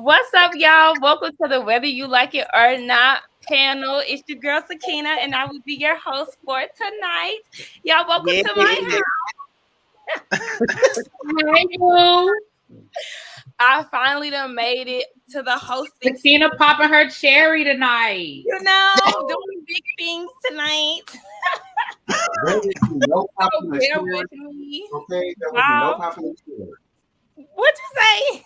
What's up, y'all? Welcome to the Whether You Like It or Not panel. It's your girl Sakina, and I will be your host for tonight. Y'all, welcome Yeah. to my house. Hey, boo. I finally done made it to the hosting. Sakina popping her cherry tonight. You know, doing big things tonight. There will be no So popular bear cherry. with me. Okay, there will be no popular cherry. What'd you say?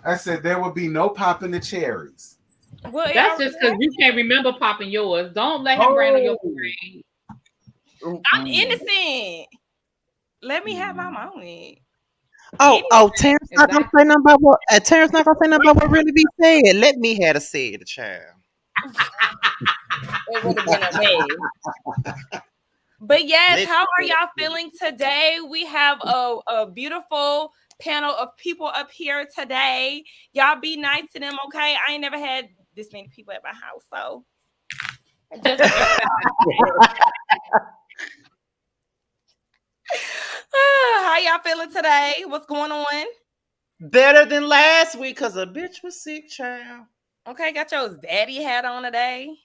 I said there will be no popping the cherries. Well, That's just because you can't remember popping yours. Don't let him brand on your brain. I'm innocent. Let me have my moment. Terrence not gonna say nothing about what Terrence not gonna say nothing about what really be said. Let me have to say it, child. It would have been amazing. But yes, how are y'all feeling today? We have a beautiful panel of people up here today. Y'all be nice to them, okay? I ain't never had this many people at my house, so just how y'all feeling today? What's going on? Better than last week because a bitch was sick, child. Okay, got your daddy hat on today.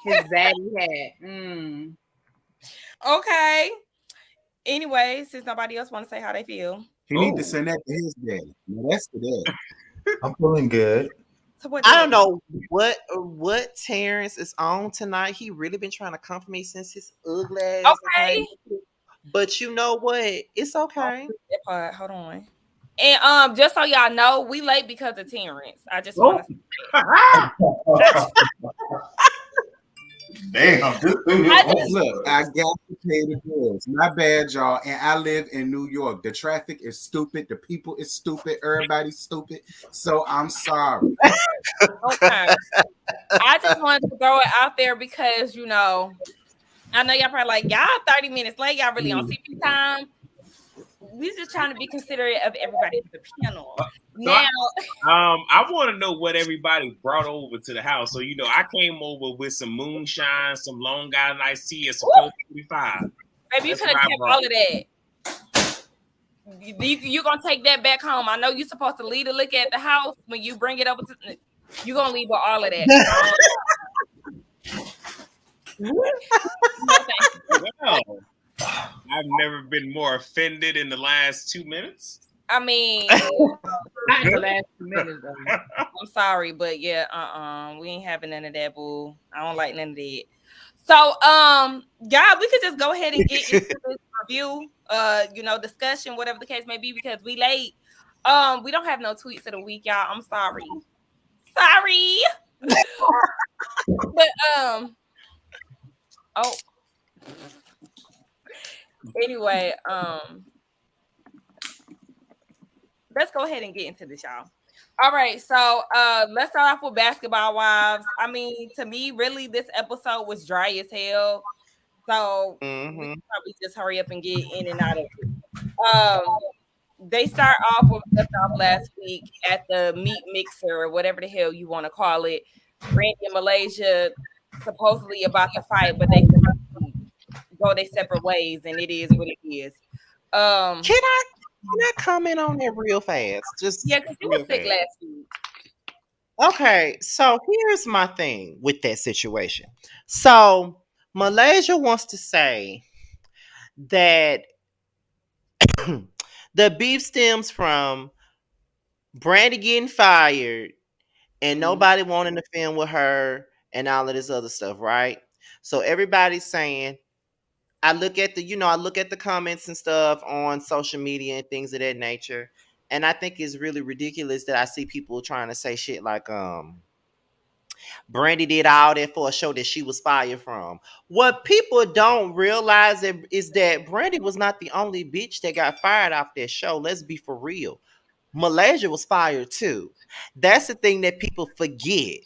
His daddy hat. Okay. Anyway, since nobody else want to say how they feel, he need to send that to his daddy. No, that's the daddy. I'm feeling good. So what? I don't know what Terrence is on tonight. He really been trying to come for me since his ugly ass. Okay. But you know what? It's okay. Hold on. And just so y'all know, we late because of Terrence. I just want to Damn. Look, I got to pay the bills. My bad, y'all. And I live in New York. The traffic is stupid. The people is stupid. Everybody's stupid. So I'm sorry. Okay. I just wanted to throw it out there because, you know, I know y'all probably like, y'all 30 minutes late. Y'all really on CP time. We just trying to be considerate of everybody at the panel. Now, I want to know what everybody brought over to the house. So, you know, I came over with some moonshine, some Long Island iced tea, and some Coke 45. Baby, you could have kept all of that. You're going to take that back home. I know you're supposed to leave a look at the house when you bring it over to... You're going to leave with all of that. Well, I've never been more offended in the last 2 minutes. I mean, not in the last 2 minutes. I'm sorry, but yeah, we ain't having none of that, boo. I don't like none of that. So, yeah, we could just go ahead and get into this review, discussion, whatever the case may be, because we late. We don't have no tweets of the week, y'all. I'm sorry. But anyway, let's go ahead and get into this, y'all. All right, so let's start off with Basketball Wives. I mean, to me, really, this episode was dry as hell. So we can probably just hurry up and get in and out of it. They start off with left off last week at the meat mixer or whatever the hell you want to call it. Brandy and Malaysia supposedly about to fight, but they go their separate ways, and it is what it is. Can I comment on that real fast? Just because you were sick last week. Okay, so here's my thing with that situation. So Malaysia wants to say that the beef stems from Brandy getting fired and nobody wanting to film with her and all of this other stuff, right? So everybody's saying, I look at the comments and stuff on social media and things of that nature, and I think it's really ridiculous that I see people trying to say shit like, Brandy did all that for a show that she was fired from. What people don't realize is that Brandy was not the only bitch that got fired off that show. Let's be for real. Malaysia was fired too. That's the thing that people forget.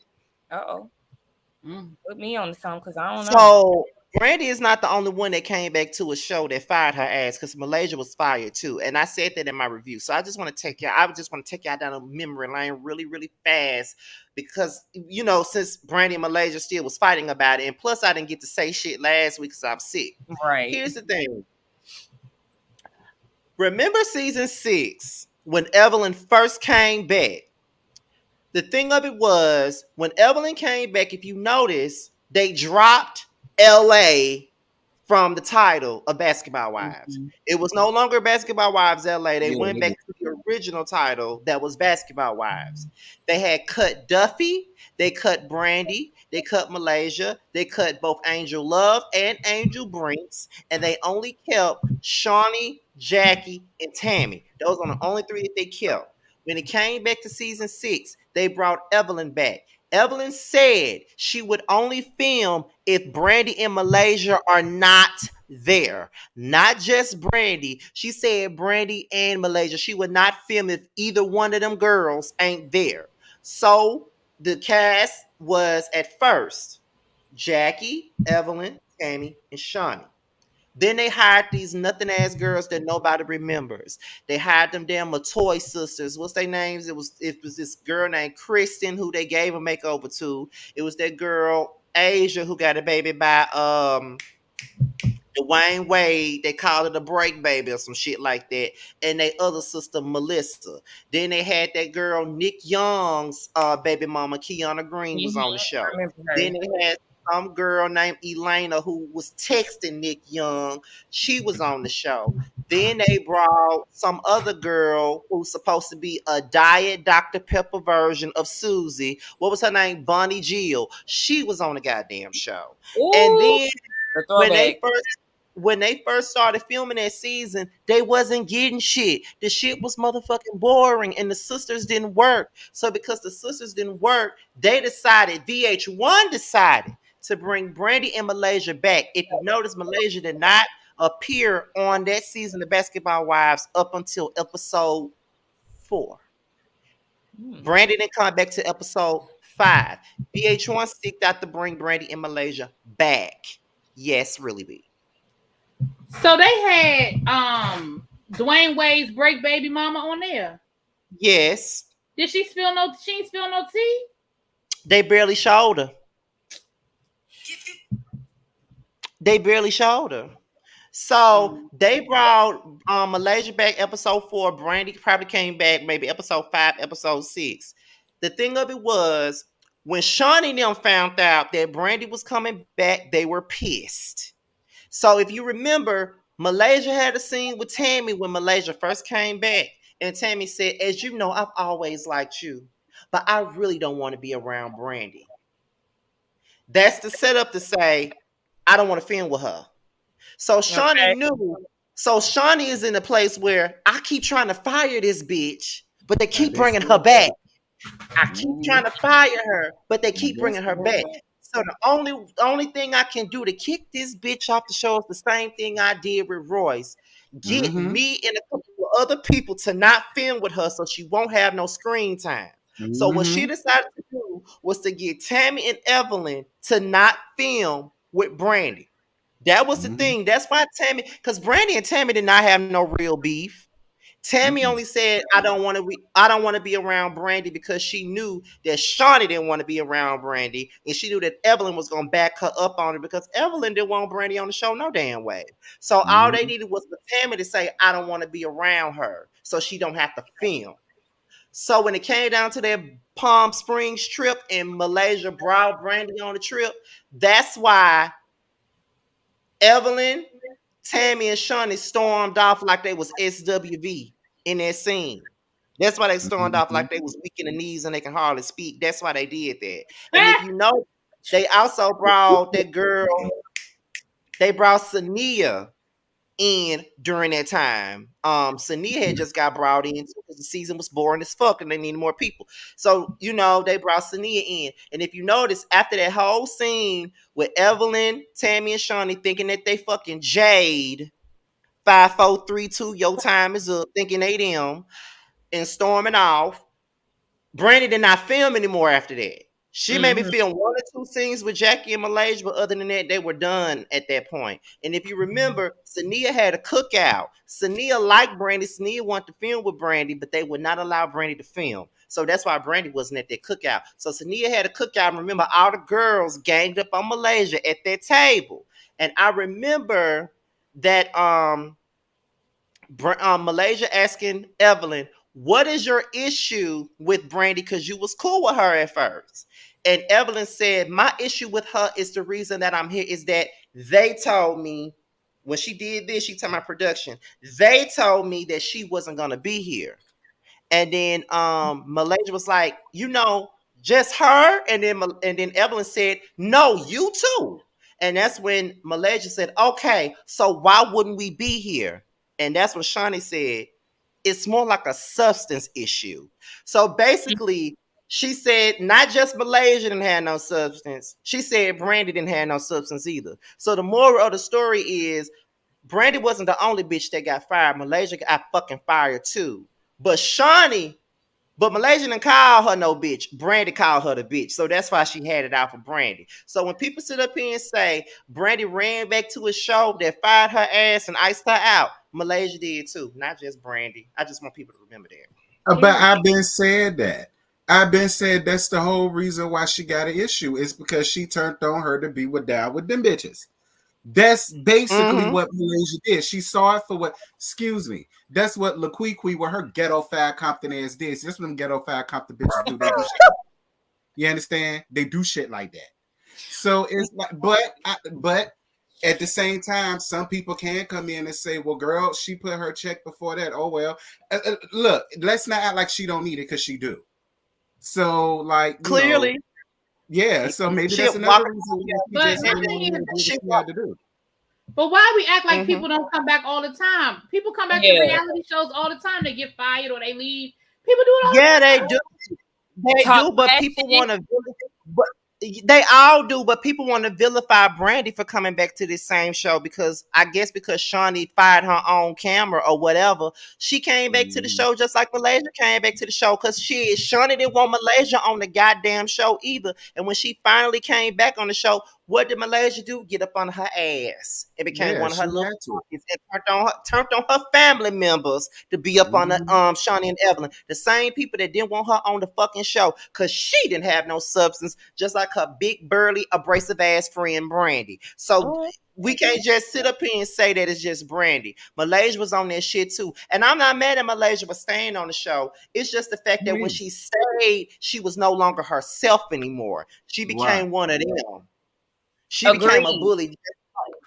Put me on the song because I don't know. So Brandy is not the only one that came back to a show that fired her ass, because Malaysia was fired too. And I said that in my review. So I just want to take y'all down a memory lane really, really fast, because, you know, since Brandy and Malaysia still was fighting about it, and plus I didn't get to say shit last week because I'm sick. Right. Here's the thing. Remember season 6 when Evelyn first came back, the thing of it was when Evelyn came back, if you notice, they dropped LA from the title of Basketball Wives. Mm-hmm. It was no longer Basketball Wives LA. They Yeah, went back to the original title that was Basketball Wives. They had cut Duffy, they cut Brandy, they cut Malaysia, they cut both Angel Love and Angel Brinks, and they only kept Shawnee, Jackie, and Tammy. Those are the only three that they kept. When it came back to season 6, they brought Evelyn back. Evelyn said she would only film if Brandy and Malaysia are not there. Not just Brandy. She said Brandy and Malaysia. She would not film if either one of them girls ain't there. So the cast was at first Jackie, Evelyn, Tammy, and Shawnee. Then they hired these nothing ass girls that nobody remembers. They hired them damn Matoy sisters. What's their names? It was this girl named Kristen who they gave a makeover to. It was that girl Asia who got a baby by Dwayne Wade. They called it a break baby or some shit like that. And their other sister Melissa. Then they had that girl Nick Young's baby mama Kiana Green was on the I show. remember her. Then they had some girl named Elena who was texting Nick Young. She was on the show. Then they brought some other girl who's supposed to be a diet Dr. Pepper version of Susie. What was her name? Bonnie Jill. She was on the goddamn show. And Ooh. then The when they throwback. first started filming that season, they wasn't getting shit. The shit was motherfucking boring, and the sisters didn't work. So because the sisters didn't work, they decided VH1 decided to bring Brandy and Malaysia back. If you notice, Malaysia did not appear on that season of Basketball Wives up until episode 4. Brandy didn't come back to episode 5. VH1 sticked out to bring Brandy and Malaysia back. Yes, really big. So they had Dwayne Wade's break baby mama on there. Yes. Did she spill no? She ain't spill no tea. They barely showed her. They barely showed her. So they brought Malaysia back episode 4. Brandy probably came back maybe episode 5, episode 6. The thing of it was when Shawnee and them found out that Brandy was coming back, they were pissed. So if you remember, Malaysia had a scene with Tammy when Malaysia first came back. And Tammy said, as you know, I've always liked you, but I really don't want to be around Brandy. That's the setup to say, I don't want to film with her. So Shawnee Okay. knew. So Shawnee is in a place where I keep trying to fire this bitch, but they keep bringing her back. I keep trying to fire her, but they keep bringing her back. So the only thing I can do to kick this bitch off the show is the same thing I did with Royce. Get me and a couple of other people to not film with her so she won't have no screen time. So what she decided to do was to get Tammy and Evelyn to not film with Brandy. That was the thing. That's why Tammy, because Brandy and Tammy did not have no real beef. Tammy only said, I don't want to be around Brandy because she knew that Shawnee didn't want to be around Brandy. And she knew that Evelyn was going to back her up on it because Evelyn didn't want Brandy on the show no damn way. So all they needed was for Tammy to say, I don't want to be around her. So she don't have to film. So when it came down to their Palm Springs trip and Malaysia brought Brandy on the trip, that's why Evelyn, Tammy, and Shawnee stormed off like they was SWV in that scene. That's why they stormed off like they was weak in the knees and they can hardly speak. That's why they did that. And if you know, they also brought that girl, they brought Sanya in during that time. Sanya had just got brought in because the season was boring as fuck and they needed more people. So, you know, they brought Sanya in. And if you notice, after that whole scene with Evelyn, Tammy, and Shawnee thinking that they fucking Jade, 5, 4, 3, 2, your time is up, thinking they them, and storming off, Brandy did not film anymore after that. She maybe filmed 1 or 2 scenes with Jackie and Malaysia, but other than that, they were done at that point. And if you remember, Sanya had a cookout. Sanya liked Brandy. Sanya wanted to film with Brandy, but they would not allow Brandy to film. So that's why Brandy wasn't at that cookout. So Sanya had a cookout. Remember, all the girls ganged up on Malaysia at that table. And I remember that Malaysia asking Evelyn, what is your issue with Brandy? Because you was cool with her at first. And Evelyn said, my issue with her is the reason that I'm here is that they told me when she did this, she told my production, they told me that she wasn't gonna be here. And then Malaysia was like, just her. And then Evelyn said, no, you too. And that's when Malaysia said, okay, so why wouldn't we be here? And that's when Shawnee said, it's more like a substance issue. So basically, she said not just Malaysia didn't have no substance. She said Brandy didn't have no substance either. So the moral of the story is Brandy wasn't the only bitch that got fired. Malaysia got fucking fired too. But Malaysia didn't call her no bitch. Brandy called her the bitch. So that's why she had it out for Brandy. So when people sit up here and say Brandy ran back to a show that fired her ass and iced her out, Malaysia did too, not just Brandy. I just want people to remember that. But I've been said that. I've been said that's the whole reason why she got an issue. It's because she turned on her to be down with them bitches. That's basically what Malaysia did. She saw it for what, excuse me, that's what LaQuiqui with her ghetto fat Compton ass did. That's what them ghetto fat Compton bitches do. They do shit. You understand? They do shit like that. So it's like, but at the same time, some people can come in and say, well, girl, she put her check before that. Oh, well. Look, let's not act like she don't need it because she do. So, like, clearly. Yeah, so maybe that's another reason why she had to do. But why we act like people don't come back all the time? People come back to reality shows all the time. They get fired or they leave. People do it all the time. Yeah, they do. They do, but people want to. They all do, but people want to vilify Brandy for coming back to this same show because Shawnee fired her own camera or whatever. She came back to the show just like Malaysia came back to the show because Shawnee didn't want Malaysia on the goddamn show either. And when she finally came back on the show, what did Malaysia do? Get up on her ass. It became one of her little pockets and turned on her family members to be up on the Shawnee and Evelyn. The same people that didn't want her on the fucking show because she didn't have no substance, just like her big, burly, abrasive ass friend Brandy. So we can't just sit up here and say that it's just Brandy. Malaysia was on that shit too. And I'm not mad at Malaysia for staying on the show. It's just the fact that when she stayed, she was no longer herself anymore. She became one of them. She became a bully.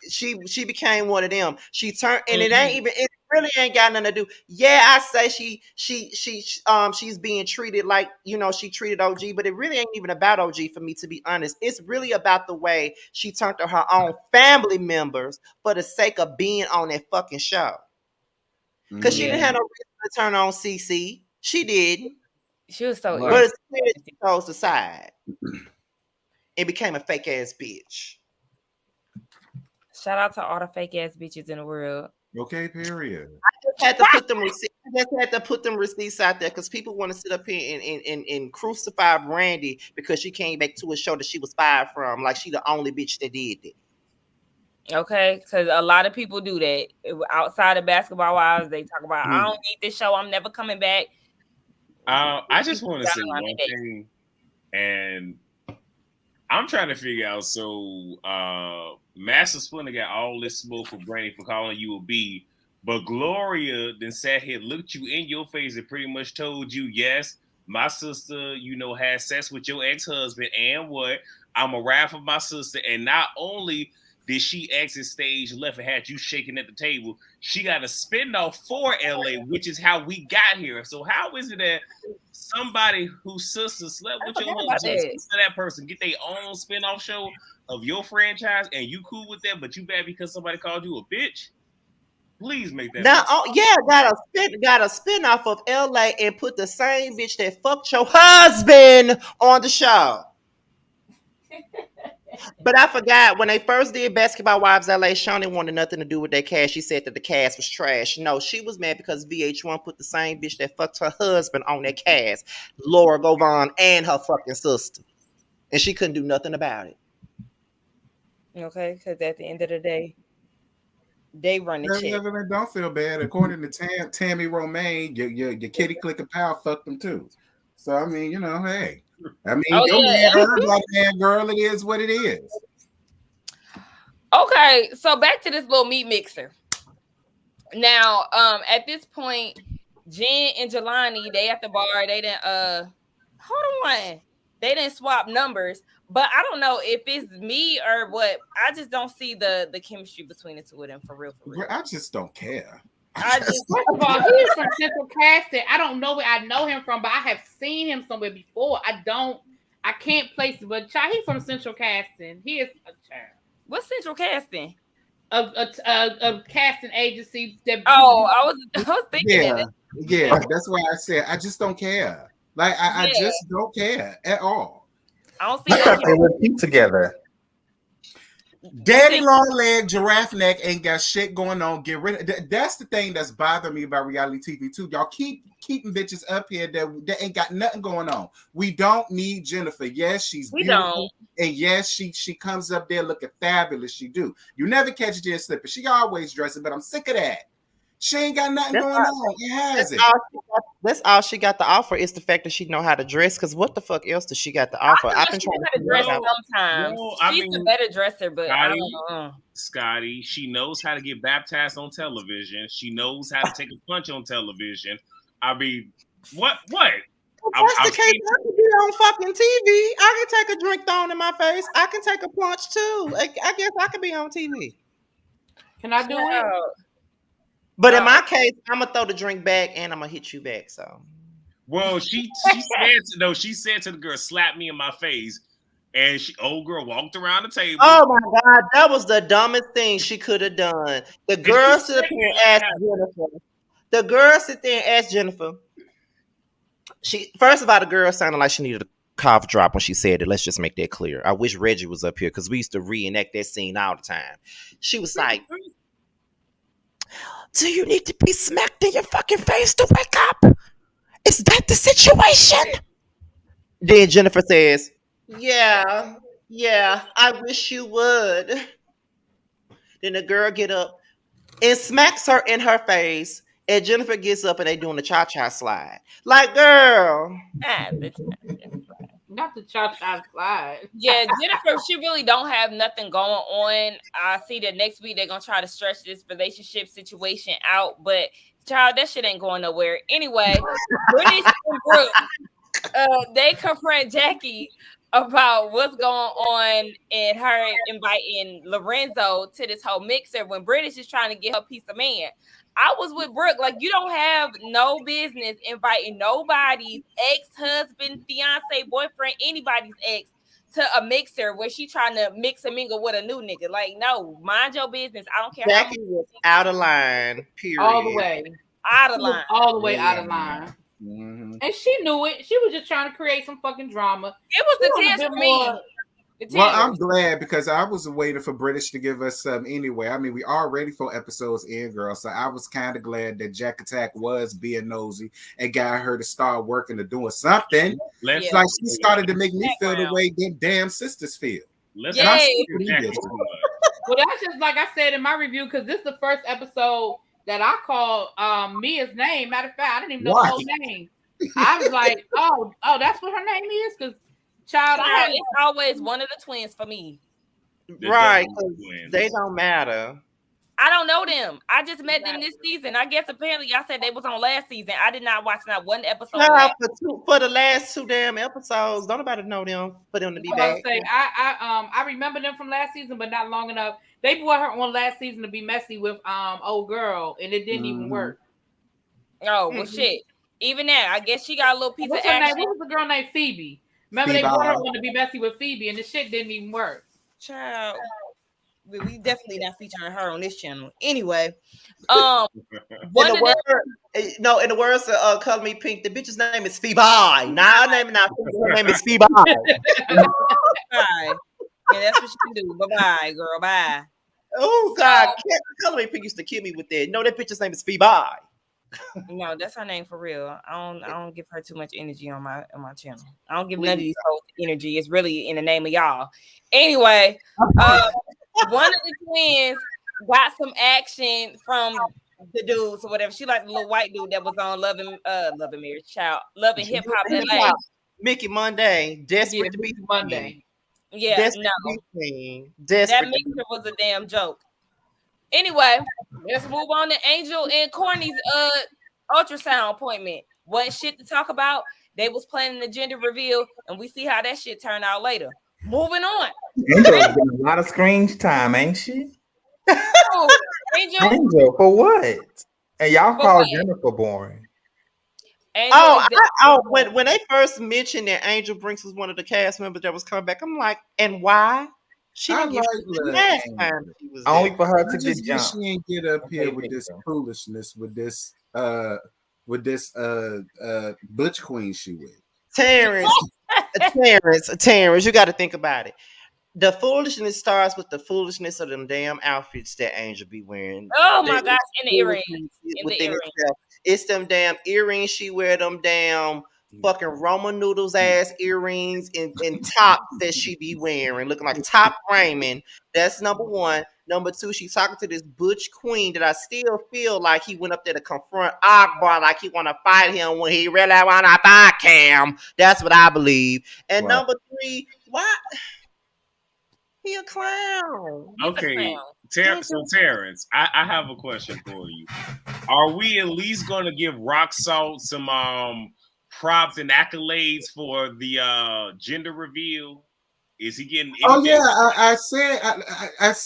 She became one of them. She turned, and it really ain't got nothing to do. Yeah, I say she's being treated like, she treated OG, but it really ain't even about OG for me, to be honest. It's really about the way she turned to her own family members for the sake of being on that fucking show. Because she didn't have no reason to turn on CC. She didn't. She was so but she chose the side. It became a fake ass bitch. Shout out to all the fake ass bitches in the world. Okay, period. I just had to put them receipts out there because people want to sit up here and crucify Brandy because she came back to a show that she was fired from, like she the only bitch that did it. Okay, because a lot of people do that outside of Basketball Wives. They talk about, I don't need this show. I'm never coming back. I just want to say one thing, and I'm trying to figure out. So, Master Splinter got all this smoke for Brandy for calling you a B, but Gloria then sat here, looked you in your face, and pretty much told you, yes, my sister, had sex with your ex-husband, and what? I'm a ride for my sister, and not only did she exit stage left and had you shaking at the table, she got a spinoff for LA, which is how we got here. So how is it that somebody whose sister slept with your husband, that person get their own spinoff show of your franchise and you cool with that, but you bad because somebody called you a bitch? Please make that. Now, got a spinoff of LA and put the same bitch that fucked your husband on the show. But I forgot when they first did Basketball Wives LA, Shawnee wanted nothing to do with that cast. She said that the cast was trash. No, she was mad because VH1 put the same bitch that fucked her husband on that cast, Laura Govan, and her fucking sister. And she couldn't do nothing about it. Okay, because at the end of the day, they run the shit. Don't feel bad. According to Tammy Romaine, your kitty clicker pal fucked them too. So I mean, hey. I mean, man heard like that, girl. It is what it is. Okay, so back to this little meat mixer. Now, at this point, Jen and Jelani, they at the bar. They didn't hold on. They didn't swap numbers, but I don't know if it's me or what. I just don't see the chemistry between the two of them for real. I just don't care. First of all, he's from Central Casting. I don't know where I know him from, but I have seen him somewhere before. I can't place it, but child, he's from Central Casting. He is a child. What's Central Casting? A casting agency. I was thinking that. Yeah, that's why I said I just don't care. Like I just don't care at all. I don't see that they would keep together. Daddy long leg, giraffe neck ain't got shit going on. Get rid of that's the thing that's bothering me about reality TV too. Y'all keep keeping bitches up here that ain't got nothing going on. We don't need Jennifer. Yes, she's beautiful. And yes, she comes up there looking fabulous. She do. You never catch Jen slipping. She always dressing, but I'm sick of that. She ain't got nothing going on. It has it. That's all she got to offer is the fact that she know how to dress. Because what the fuck else does she got to offer? I've been trying to dress sometimes. She's a better dresser, but I don't know. Scotty, she knows how to get baptized on television. She knows how to take a punch on television. I mean, what? If that's the case, I can be on fucking TV. I can take a drink thrown in my face. I can take a punch too. I guess I can be on TV. Can I do it? But in my case, I'm gonna throw the drink back and I'm gonna hit you back. So, well, she said to the girl, "Slap me in my face," and old girl walked around the table. Oh my god, that was the dumbest thing she could have done. The girl sit up here and ask Jennifer. The girl sit there and ask Jennifer. First of all, the girl sounded like she needed a cough drop when she said it. Let's just make that clear. I wish Reggie was up here because we used to reenact that scene all the time. She was like, do you need to be smacked in your fucking face to wake up? Is that the situation? Then Jennifer says, yeah, I wish you would. Then the girl get up and smacks her in her face. And Jennifer gets up and they doing the cha-cha slide. Like, girl. Not the cha-cha slide. Yeah, Jennifer, she really don't have nothing going on. I see that next week they're going to try to stretch this relationship situation out. But, child, that shit ain't going nowhere. Anyway, British and Brooke, they confront Jackie about what's going on and her inviting Lorenzo to this whole mixer when British is trying to get her piece of man. I was with Brooke. Like, you don't have no business inviting nobody's ex-husband, fiance, boyfriend, anybody's ex to a mixer where she trying to mix and mingle with a new nigga. Like, no, mind your business. I don't care. Jackie was out of line, period. All the way. Out of line. All the way out of line. Mm-hmm. And she knew it. She was just trying to create some fucking drama. It was the tears for me. Well, I'm glad because I was waiting for British to give us some anyway. I mean, we already 4 episodes in, girl. So I was kind of glad that Jack Attack was being nosy and got her to start working or doing something. Like she started to make me feel the way them damn sisters feel. Well, that's just like I said in my review, because this is the first episode that I called Mia's name. Matter of fact, I didn't even know her whole name. I was like, oh, that's what her name is? Because Child, it's always one of the twins for me. Right, they don't matter. I don't know them. I just met them this season. I guess apparently y'all said they was on last season. I did not watch not one episode. No, for the last 2 damn episodes. Don't nobody know them for them to be back. I remember them from last season, but not long enough. They brought her on last season to be messy with old girl, and it didn't even work. Oh well, shit. Even that, I guess she got a little piece of action. What was the girl named Phoebe? Remember, they brought her on to be messy with Phoebe, and the shit didn't even work. Child, we definitely not featuring her on this channel. Anyway, in the words of Color Me Pink, the bitch's name is Phoebe. Now her name is not Phoebe. Her name is Phoebe. Bye. Yeah, that's what she can do. Bye, girl. Bye. Oh God, Color Me Pink used to kill me with that. No, that bitch's name is Phoebe. No, that's her name for real. I don't give her too much energy on my channel. I don't give none of these folks energy. It's really in the name of y'all. Anyway, one of the twins got some action from the dudes or whatever. She like the little white dude that was on Love and Marriage Child, Love and Hip Hop LA. Mickey Monday, desperate to be Monday. Yeah, desperate that mixture was a damn joke. Anyway, let's move on to Angel and Courtney's ultrasound appointment. Wasn't shit to talk about. They was planning the gender reveal, and we see how that shit turned out later. Moving on. Angel is getting a lot of screen time, ain't she? Oh, Angel. Angel for what? And y'all For call what? Jennifer boring. Angel is when they first mentioned that Angel Brinks was one of the cast members that was coming back, I'm like, and why? She I didn't get like little last Angel. time she was Only there. for her I to get just wish jumped. she ain't get up here Okay, with this Angel. foolishness, with this butch queen she with. Terrence, Terrence, you got to think about it. The foolishness starts with the foolishness of them damn outfits that Angel be wearing. Oh my gosh, in the earrings. Foolishness In the within earrings. itself. It's them damn earrings she wear, them damn fucking Roman noodles ass earrings and tops that she be wearing, looking like top Raymond. That's number one. Number two, she's talking to this butch queen that I still feel like he went up there to confront Akbar, like he want to fight him when he really want to fight Cam. That's what I believe. And Right. number three, why? He a clown. He's a Okay, clown. So Terrence, I have a question for you. Are we at least going to give Rock Salt some props and accolades for the gender reveal? Is he getting anything? Oh yeah, I said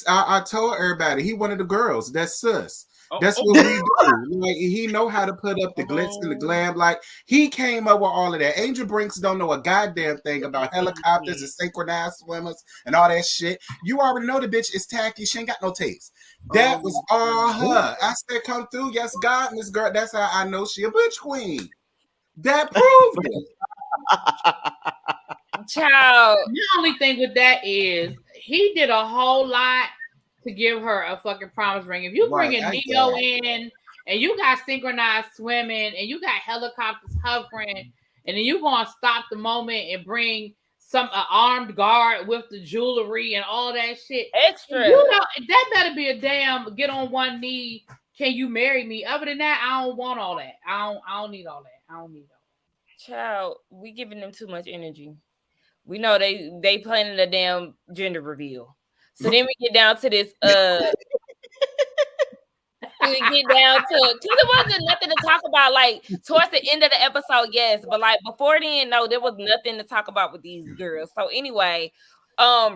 I told everybody he one of the girls. That's sus. That's what we do. Like, he know how to put up the glitz and the glam. Like, he came up with all of that. Angel Brinks don't know a goddamn thing about helicopters and synchronized swimmers and all that shit. You already know the bitch is tacky. She ain't got no taste. That was all her. I said, come through. Yes, God, Miss Girl. That's how I know she a bitch queen. That proved it. Child. The only thing with that is he did a whole lot to give her a fucking promise ring. If you bring Right, Neo in and you got synchronized swimming and you got helicopters hovering, and then you gonna stop the moment and bring some armed guard with the jewelry and all that shit. Extra. You know that better be a damn get on one knee. Can you marry me? Other than that, I don't want all that. I don't need all that. I don't need all that. Child, we giving them too much energy. We know they planning a damn gender reveal. So then we get down to this we get down to because there wasn't nothing to talk about. Like towards the end of the episode, yes, but like before then, no, there was nothing to talk about with these girls. So anyway,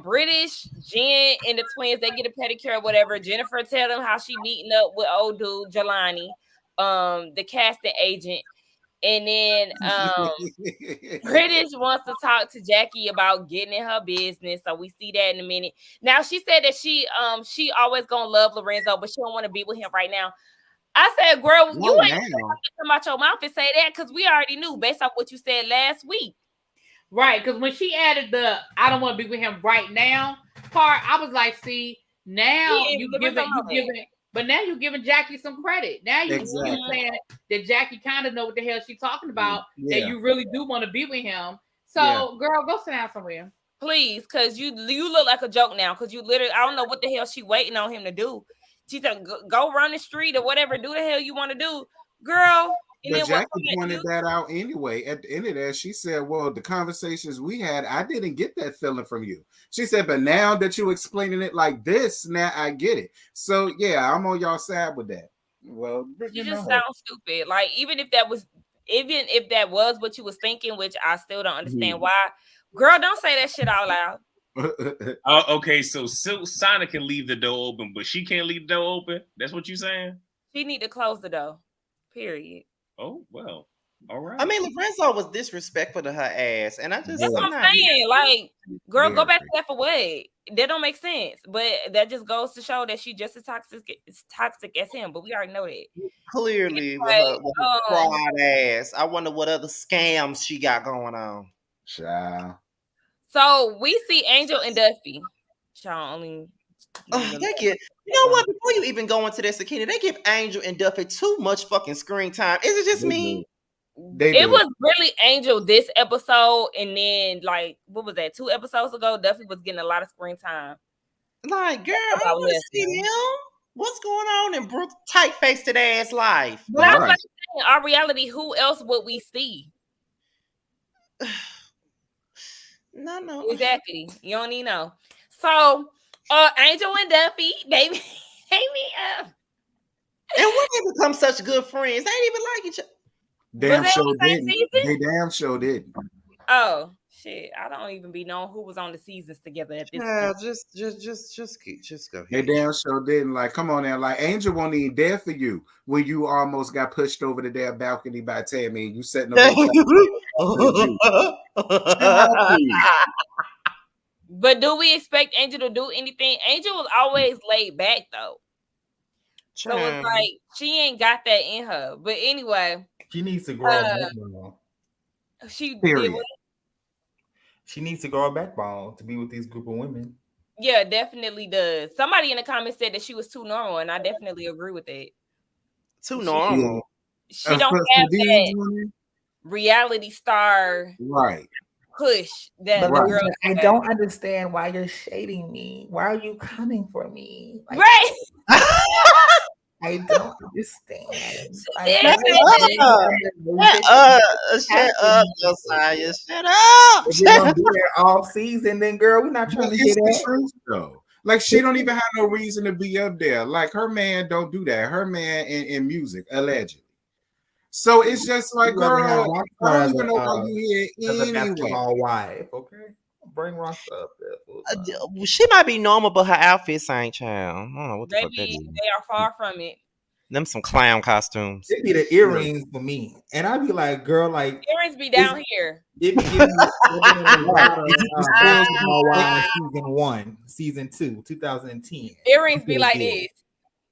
British Jen and the twins, they get a pedicure or whatever. Jennifer tell them how she meeting up with old dude Jelani, the casting agent. And then British wants to talk to Jackie about getting in her business. So we see that in a minute. Now she said that she always gonna love Lorenzo, but she don't want to be with him right now. I said, girl, you ain't gonna come out your mouth and say that because we already knew based off what you said last week. Right, because when she added the I don't want to be with him right now part, I was like, see, now you giving but now you're giving Jackie some credit. Now you saying that Jackie kind of know what the hell she's talking about, that you really do want to be with him. So, girl, go sit down somewhere. Please, because you look like a joke now. Because you literally, I don't know what the hell she waiting on him to do. She said, go run the street or whatever, do the hell you want to do. Girl, and but Jackie pointed that out anyway. At the end of that, she said, well, the conversations we had, I didn't get that feeling from you. She said, but now that you're explaining it like this, now I get it. So, yeah, I'm on y'all side with that. Well, you just sound stupid. Like, even if that was what you was thinking, which I still don't understand why. Girl, don't say that shit out loud. Okay, so Sonic can leave the door open, but she can't leave the door open? That's what you saying? She need to close the door. Period. Oh, well. All right. I mean, Lorenzo was disrespectful to her ass, and I just that's what I'm saying. Like, girl, go back to that for what? That don't make sense. But that just goes to show that she just as toxic as him. But we already know that. Clearly, with her fraud ass. I wonder what other scams she got going on. Child. So we see Angel and Duffy. Child, they give, you know what? Before you even go into this, Akina, they give Angel and Duffy too much fucking screen time. Is it just me? It was really Angel this episode, and then like what was that? 2 episodes ago, Duffy was getting a lot of screen time. Like, girl, I want to see him. What's going on in Brooke's tight-faced ass life? But I was like, in our reality, who else would we see? No. Exactly. You don't even know. So, Angel and Duffy, baby, And when they become such good friends, they ain't even like each other. Damn Was they show on the same didn't. season? They damn show didn't. Oh shit! I don't even be knowing who was on the seasons together at this Yeah, point. just go They ahead. damn show didn't. Like, come on now. Like, Angel won't even there for you when you almost got pushed over the damn balcony by Tammy and you setting up no But do we expect Angel to do anything? Angel was always laid back though. So it's like she ain't got that in her. But anyway, She needs to grow a backbone. she Period. did what? She needs to grow a backbone to be with these group of women. Yeah, definitely does. Somebody in the comments said that she was too normal, and I definitely agree with that. Too normal. She don't have that reality star right push that But the girl. I don't understand why you're shading me. Why are you coming for me? Like, right. I don't understand. Shut up, Josiah. Shut up. If you're gonna be there all season, then girl, we're not trying to hear the that. truth though. Like she don't even have no reason to be up there. Like her man don't do that. Her man in music, allegedly. So it's just like, girl, I don't even know why you here anyway. Basketball wife, okay? Bring Ross up there. She might be normal, but her outfits ain't, child. I don't know what the fuck that is. They are far from it. Them some clown costumes. It'd be the earrings for me. And I'd be like, girl, like earrings be down here. It be season 2, 2010. Earrings be like this.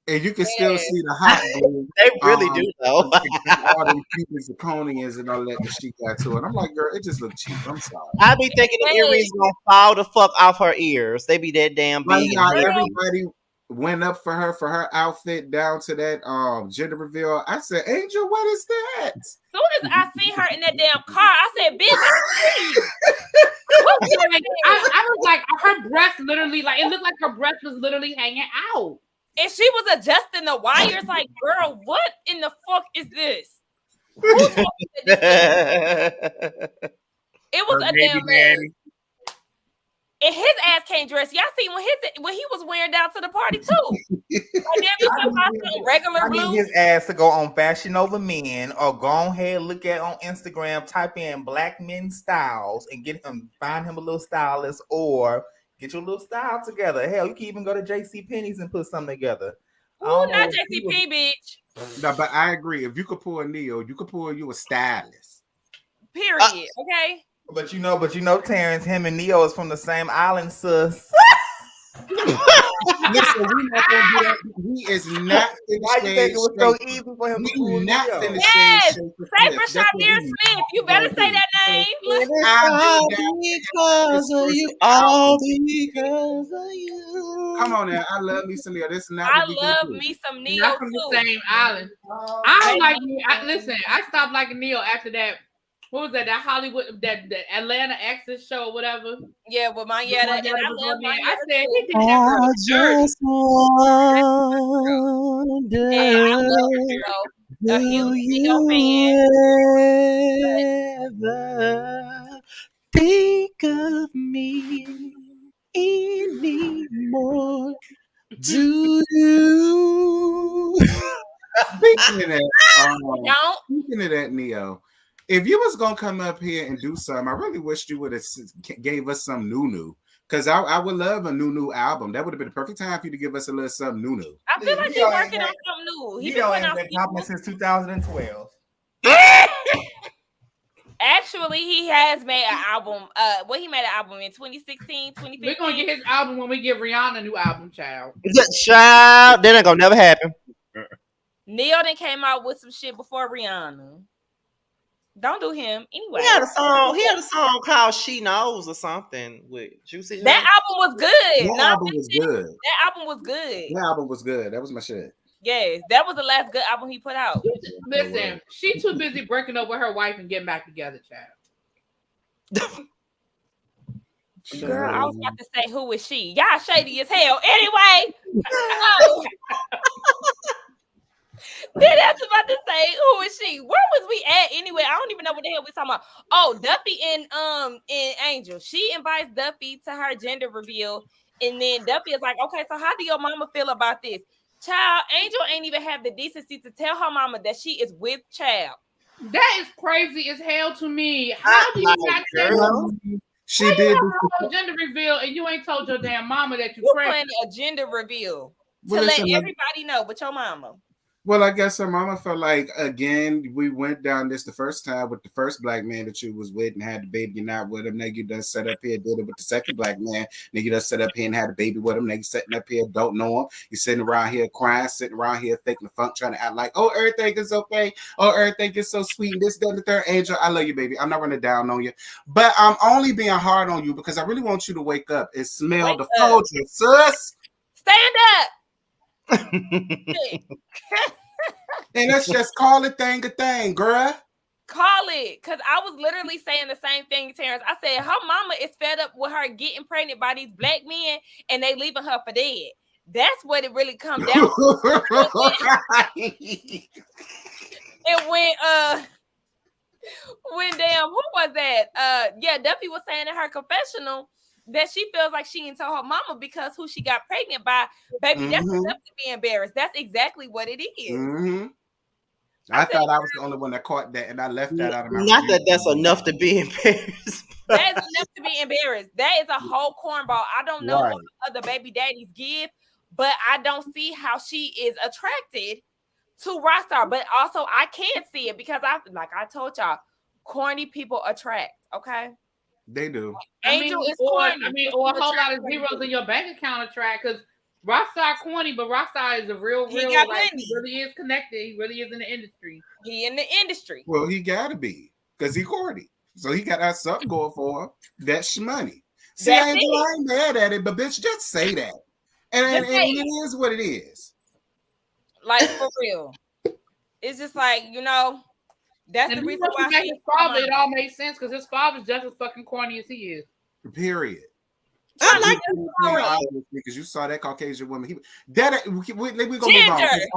And you can still see the hot glue. They really do though. All them Cupid zirconians and all that she got to it. I'm like, girl, it just look cheap. I'm sorry. I be thinking the earrings gonna fall the fuck off her ears. They be that damn big. Everybody went up for her outfit down to that gender reveal. I said, Angel, what is that? As soon as I seen her in that damn car, I said, bitch, I was like, her breast literally, like, it looked like her breast was literally hanging out. And she was adjusting the wires. Like, girl, what in the fuck is this? It was a damn mess. And his ass can't dress. Y'all see when he was wearing down to the party too. I need his ass to go on Fashion Over Men or go ahead look at on Instagram, type in Black Men Styles and find him a little stylist or get your little style together. Hell, you can even go to JC Penney's and put something together. Oh, not JC Penney, bitch. No, but I agree. If you could pull a Neo, you could pull you a stylist. Period. Okay. But you know, Terrence, him and Neo is from the same island, sis. Listen, we're not gonna do that. He is not. Why you think it was so easy for him to pull not Neo? Yes, say for Shadir Smith. You better say that name. All because of you. All because of you. Come on now, I love me some Neo. This is not. I love me some Neo not from too. the same island. I don't like. Listen, I stopped liking Neo after that. What was that? That Hollywood, the Atlanta Access show, or whatever. Yeah, with my I love my. I said he did that. I just wonder. I love do you ever think of me anymore? Do you? Speaking of that, Neo. If you was gonna come up here and do something, I really wish you would have gave us some new. Because I would love a new album. That would have been the perfect time for you to give us a little something new. I feel like he's working on something new. He's been putting out album since 2012. Actually, he has made an album. He made an album in 2016, 2015. We're gonna get his album when we give Rihanna a new album, child. Child, that ain't gonna never happen. Neil then came out with some shit before Rihanna. Don't do him anyway. He had a song called "She Knows" or something with Juicy. That album was good. That album was good. That album was good. That album was good. That was my shit. Yes, that was the last good album he put out. Listen, she's too busy breaking up with her wife and getting back together, child. Girl, I was about to say, who is she? Y'all shady as hell. Anyway. Then I was about to say, who is she? Where was we at anyway? I don't even know what the hell we talking about. Oh, Duffy and Angel. She invites Duffy to her gender reveal, and then Duffy is like, "Okay, so how do your mama feel about this?" Child, Angel ain't even have the decency to tell her mama that she is with child. That is crazy as hell to me. How do you not tell? She did a gender reveal and you ain't told your damn mama that you planning a gender reveal to let everybody know, but your mama. Well, I guess her mama felt like, again, we went down this the first time with the first black man that you was with and had the baby, you're not with him. Now you done set up here, did it with the second black man. Now you done set up here and had a baby with him. Now you sitting up here, don't know him. You're sitting around here crying, sitting around here faking the funk, trying to act like, oh, everything is okay. Oh, everything is so sweet. And this, that, and the third. Angel, I love you, baby. I'm not running down on you. But I'm only being hard on you because I really want you to wake up and smell the culture, sis. Stand up. And let's just call it thing a thing, girl. Call it. Because I was literally saying the same thing, Terrence. I said her mama is fed up with her getting pregnant by these black men and they leaving her for dead. That's what it really comes down to. And when damn, who was that? Yeah, Duffy was saying in her confessional that she feels like she didn't tell her mama because who she got pregnant by, baby, that's enough to be embarrassed. That's exactly what it is. Mm-hmm. I thought I was the only one that caught that, and I left that out of my. Not that that's enough to be embarrassed. That is enough to be embarrassed. That is a whole cornball. I don't know what other baby daddies give, but I don't see how she is attracted to Rockstar. But also, I can't see it because I told y'all, corny people attract. Okay. They do. Angel is corny. Or a whole lot of zeros in your bank account attract because Rockstar corny, but Rockstar is a real. He really is connected. He really is in the industry. He in the industry. Well, he gotta be because he corny, so he got something going for him. That's money. See, I ain't mad at it, but bitch, just say that, and it is what it is. Like for real, it's just like That's the reason why his father. It all makes sense because his father's just as fucking corny as he is. Period. I like it because you saw that Caucasian woman. We gonna move on.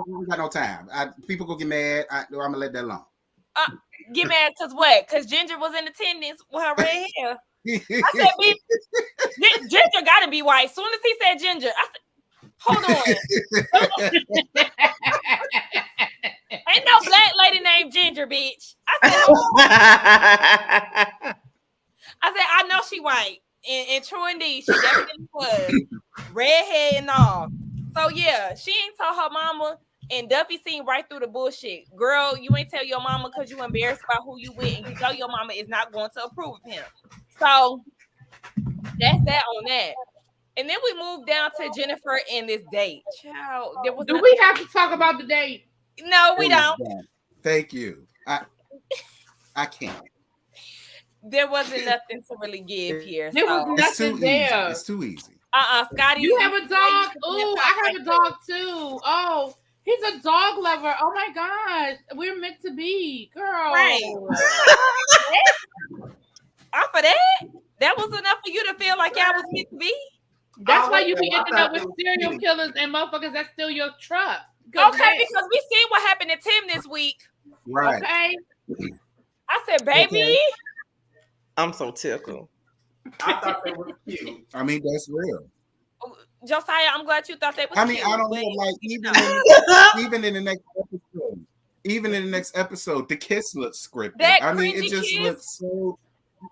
We got no time. People gonna get mad. I'm gonna let that alone. Get mad because what? Because Ginger was in attendance with her red hair. I said, Ginger got to be white. As soon as he said Ginger, I said, hold on. Ain't no black lady named Ginger, bitch. I said, I know she white. And true indeed, she definitely was. Red hair and all. So yeah, she ain't told her mama, and Duffy seen right through the bullshit. Girl, you ain't tell your mama because you embarrassed about who you with, and you know your mama is not going to approve of him. So that's that on that. And then we moved down to Jennifer and this date. Child, do we have to talk about the date? No, we don't. Thank you. I can't. There wasn't nothing to really give here. There was nothing there. It's too easy. Scotty. You have a dog? Oh, I have a dog too. Oh, he's a dog lover. Oh my gosh. We're meant to be, girl. Right. Off of that was enough for you to feel like y'all was meant to be. That's why you be ending up with serial killers and motherfuckers that steal your truck. Okay, because we seen what happened to Tim this week. Right. Okay. I said, baby. Okay. I'm so tickled. I thought they were cute. I mean, that's real. Josiah, I'm glad you thought they was cute. I don't know, like even in the next episode, the kiss looks scripted. It just looks so.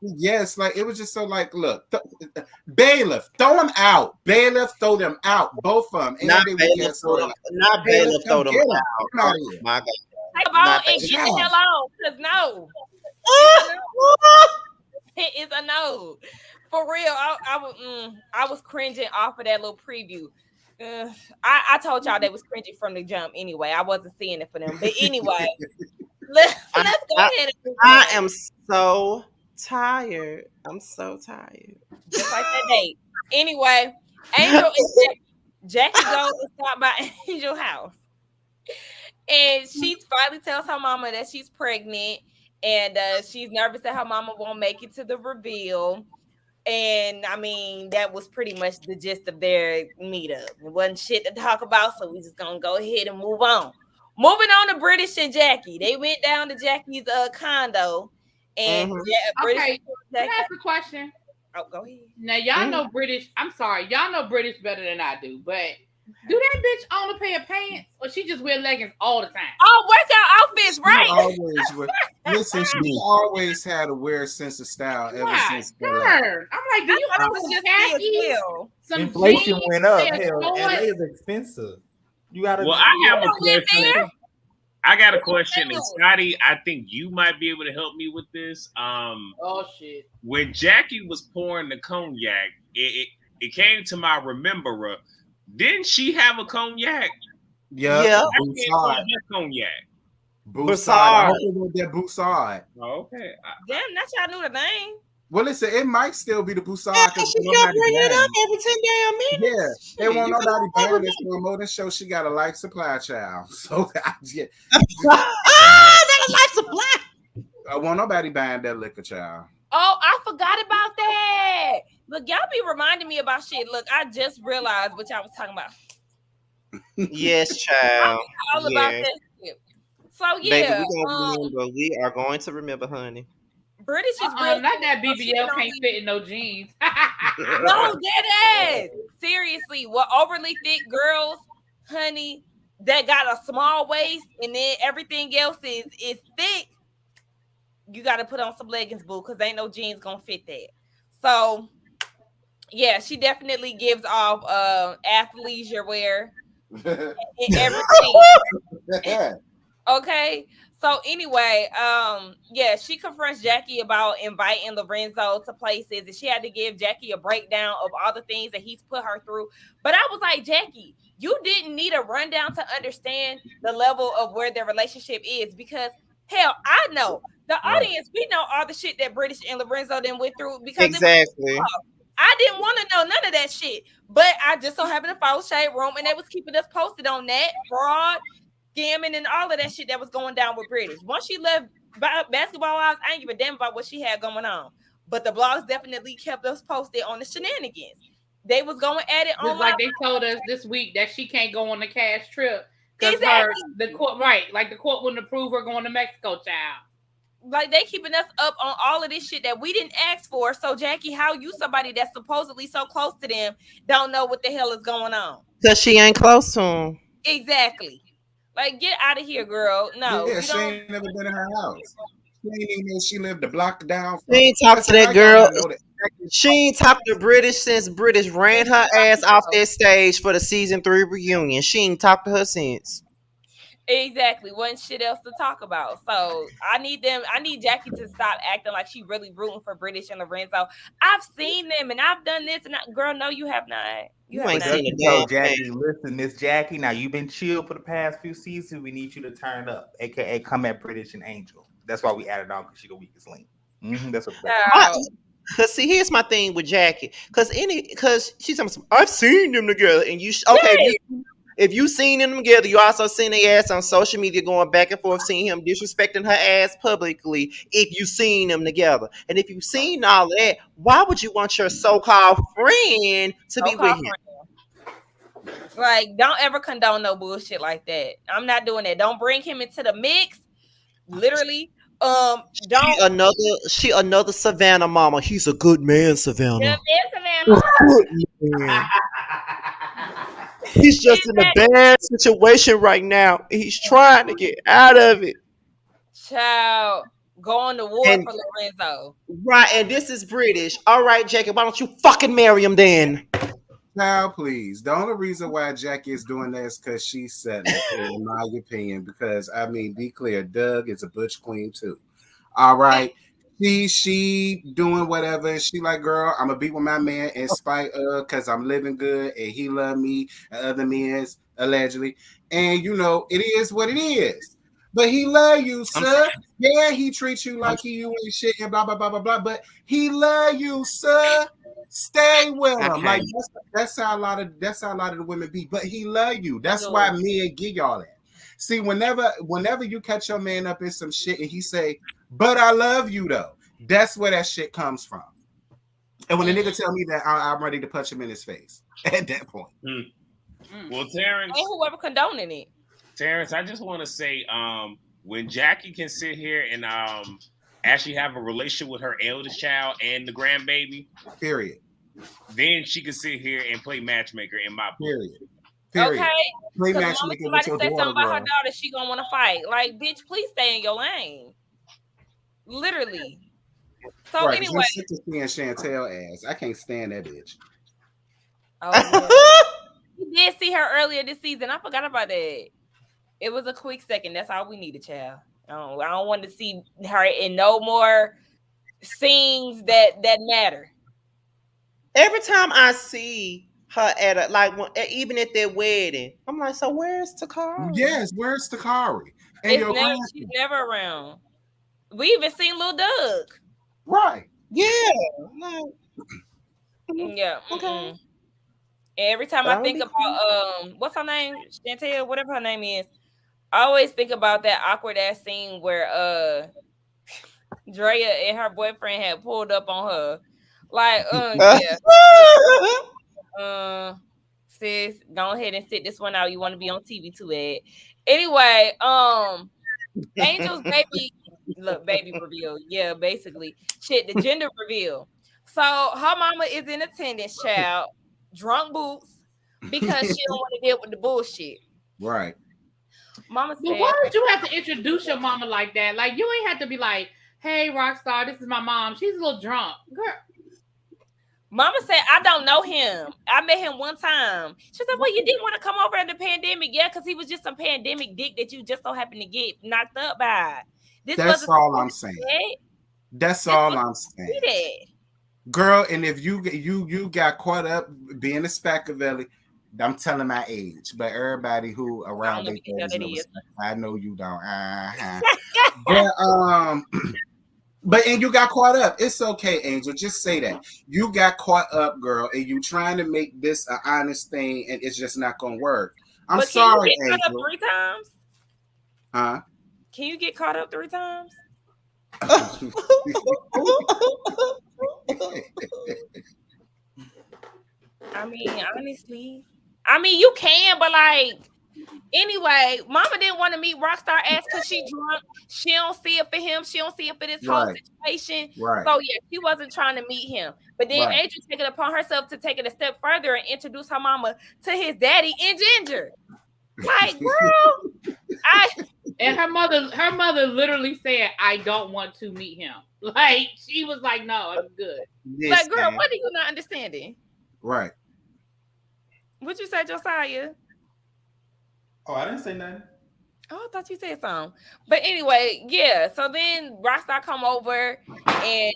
Yes, like it was just so like, look, Bailiff, throw them out. Bailiff, throw them out. Both of them. Not Bailiff, throw them out. Oh, my God. Take them out and get the hell out, because no. It is a no. For real, I was cringing off of that little preview. I told y'all they was cringing from the jump anyway. I wasn't seeing it for them. But anyway, let's go ahead. I am so tired. I'm so tired. Just like that date. Anyway, Angel and Jackie go and stop by Angel's house. And she finally tells her mama that she's pregnant. And she's nervous that her mama won't make it to the reveal. And I mean, that was pretty much the gist of their meetup. It wasn't shit to talk about, so we just gonna go ahead and move on. Moving on to British and Jackie. They went down to Jackie's condo. And British. Okay, can I ask a question? Oh, go ahead. Now y'all know British. I'm sorry, y'all know British better than I do, but Do that bitch own a pair of pants, or she just wear leggings all the time? Oh, workout outfits, right? Always listen. She always had a weird sense of style ever since. Darn. I'm like, do you I own was some just khakis? Some inflation jeans, went up. pair of Hell, LA shorts? is expensive. You gotta. Well, I have a don't live question. there. I got a question, and Scotty, I think you might be able to help me with this. Oh shit! When Jackie was pouring the cognac, it came to my rememberer. Didn't she have a cognac? Yeah. Boussard. Cognac. Boussard. I hope it was that Boussard. Oh, okay. Damn, that's y'all knew the name. Well, listen, it might still be the Boussard because she kept bringing it up every 10 damn minutes. Yeah, they won't nobody ban this promo. This show she got a life supply, child. So that a life supply. I won't nobody buying that liquor, child. Oh, I forgot about that. Look, y'all be reminding me about shit. Look, I just realized what y'all was talking about. Yes, child. All about that shit. So Baby, yeah, we are going to remember, honey. British is real. Not that BBL can't fit in no jeans. No, that is seriously. What overly thick girls, honey, that got a small waist and then everything else is thick. You got to put on some leggings, boo, because ain't no jeans gonna fit that. So yeah, she definitely gives off athleisure wear and everything. Okay. So anyway, yeah, she confronts Jackie about inviting Lorenzo to places, and she had to give Jackie a breakdown of all the things that he's put her through. But I was like, Jackie, you didn't need a rundown to understand the level of where their relationship is, because hell, I know the audience, we know all the shit that British and Lorenzo then went through because exactly. I didn't want to know none of that shit, but I just so happened to follow Shade Room, and they was keeping us posted on that fraud, scamming, and all of that shit that was going down with British. Once she left Basketball Wives, I ain't give a damn about what she had going on. But the blogs definitely kept us posted on the shenanigans. They was going at it on like they told us this week that she can't go on the cash trip because the court the court wouldn't approve her going to Mexico, child. Like they keeping us up on all of this shit that we didn't ask for. So Jackie, how you somebody that's supposedly so close to them don't know what the hell is going on? Because she ain't close to him. Exactly. Like, get out of here, girl. No, yeah, she ain't never been in her house. She ain't even know she lived a block down. She ain't talked to that girl. She ain't talked to British since British ran her ass off that stage for the season 3 reunion. She ain't talked to her since. Exactly. Wasn't shit else to talk about. So I need Jackie to stop acting like she really rooting for British and Lorenzo. I've seen them and I've done this, and girl, no, you have not. You ain't seen it, though, Jackie. Listen, Miss Jackie. Now you've been chill for the past few seasons. We need you to turn up, aka come at British and Angel. That's why we added on because she the weakest link. That's what. Cause see, here's my thing with Jackie. Cause she's saying, I've seen them together, and you if you seen them together, you also seen their ass on social media going back and forth, seeing him disrespecting her ass publicly. If you seen them together, and if you seen all that, why would you want your so-called friend to be with him? Like, don't ever condone no bullshit like that. I'm not doing that. Don't bring him into the mix. Literally. Don't. She another Savannah mama. He's a good man, Savannah. Good man, Savannah. He's just in a bad situation right now. He's trying to get out of it. Child, going to war for Lorenzo. Right, and this is British. All right, Jackie, why don't you fucking marry him then? Now, please. The only reason why Jackie is doing that is because she's setting it, in my opinion. Because, I mean, be clear, Doug is a butch queen, too. All right. She doing whatever. She like, girl, I'm going to be with my man in spite of because I'm living good and he love me and other men, allegedly. And, you know, it is what it is. But he love you, sir. Yeah, he treats you like you ain't shit and blah, blah, blah, blah, blah. But he love you, sir. Stay with him. Okay. Like that's how a lot of the women be. But he love you. That's why men give y'all that. See, whenever you catch your man up in some shit and he say, "But I love you," though, that's where that shit comes from. And when the nigga tell me that, I'm ready to punch him in his face at that point. Well, Terrence, and whoever condoning it, Terrence, I just want to say, when Jackie can sit here and actually have a relationship with her eldest child and the grandbaby, period, then she can sit here and play matchmaker in my book. Period. Period. Okay? Play Because the moment matchmaking with somebody your says daughter, something about her girl. daughter, she gonna want to fight. Like, bitch, please stay in your lane. Literally. So Right, because I'm anyway, sick of seeing Chantel ass. I can't stand that bitch. oh yeah, we did see her earlier this season. I forgot about that. It was a quick second. That's all we needed, child. I don't want to see her in no more scenes that matter. Every time I see her at even at their wedding, I'm like, so where's Takari? Yes, where's Takari? And your She's grandson. never around. We even seen Lil Doug. Right. Yeah. Like, Yeah. okay. Every time But I I'm gonna think be cool. about what's her name? Chantel, whatever her name is. I always think about that awkward ass scene where Drea and her boyfriend had pulled up on her. Like, yeah. Sis, go ahead and sit this one out. You want to be on TV too bad. Anyway, Angel's baby reveal. Yeah, basically. Shit, the gender reveal. So her mama is in attendance, child, drunk boots, because she don't want to deal with the bullshit. Right. Mama But said, why did you have to introduce your mama like that? Like, you ain't have to be like, hey, Rockstar, this is my mom. She's a little drunk. Girl. Mama said, I don't know him. I met him one time. She said, well, you didn't want to come over in the pandemic. Yeah, because he was just some pandemic dick that you just so happened to get knocked up by. That's all I'm saying. That's all I'm saying. Girl, and if you got caught up being a Spaccavelli, I'm telling my age, but everybody who around their 30s, I know you don't. But and you got caught up. It's okay, Angel. Just say that. You got caught up, girl, and you trying to make this an honest thing, and it's just not gonna work. I'm sorry, Angel. Caught up 3 times? Huh? Can you get caught up 3 times? I mean, honestly. I mean, you can, but like, anyway, mama didn't want to meet Rockstar ass because she drunk. She don't see it for him. She don't see it for this whole situation. Right. So yeah, she wasn't trying to meet him. But then Angel took it upon herself to take it a step further and introduce her mama to his daddy in Ginger. Like, girl, and her mother literally said, I don't want to meet him. Like, she was like, no, I'm good. Like, girl, what are you not understanding? Right. What you say, Josiah? Oh, I didn't say nothing. Oh, I thought you said something. But anyway, yeah. So then Rockstar come over and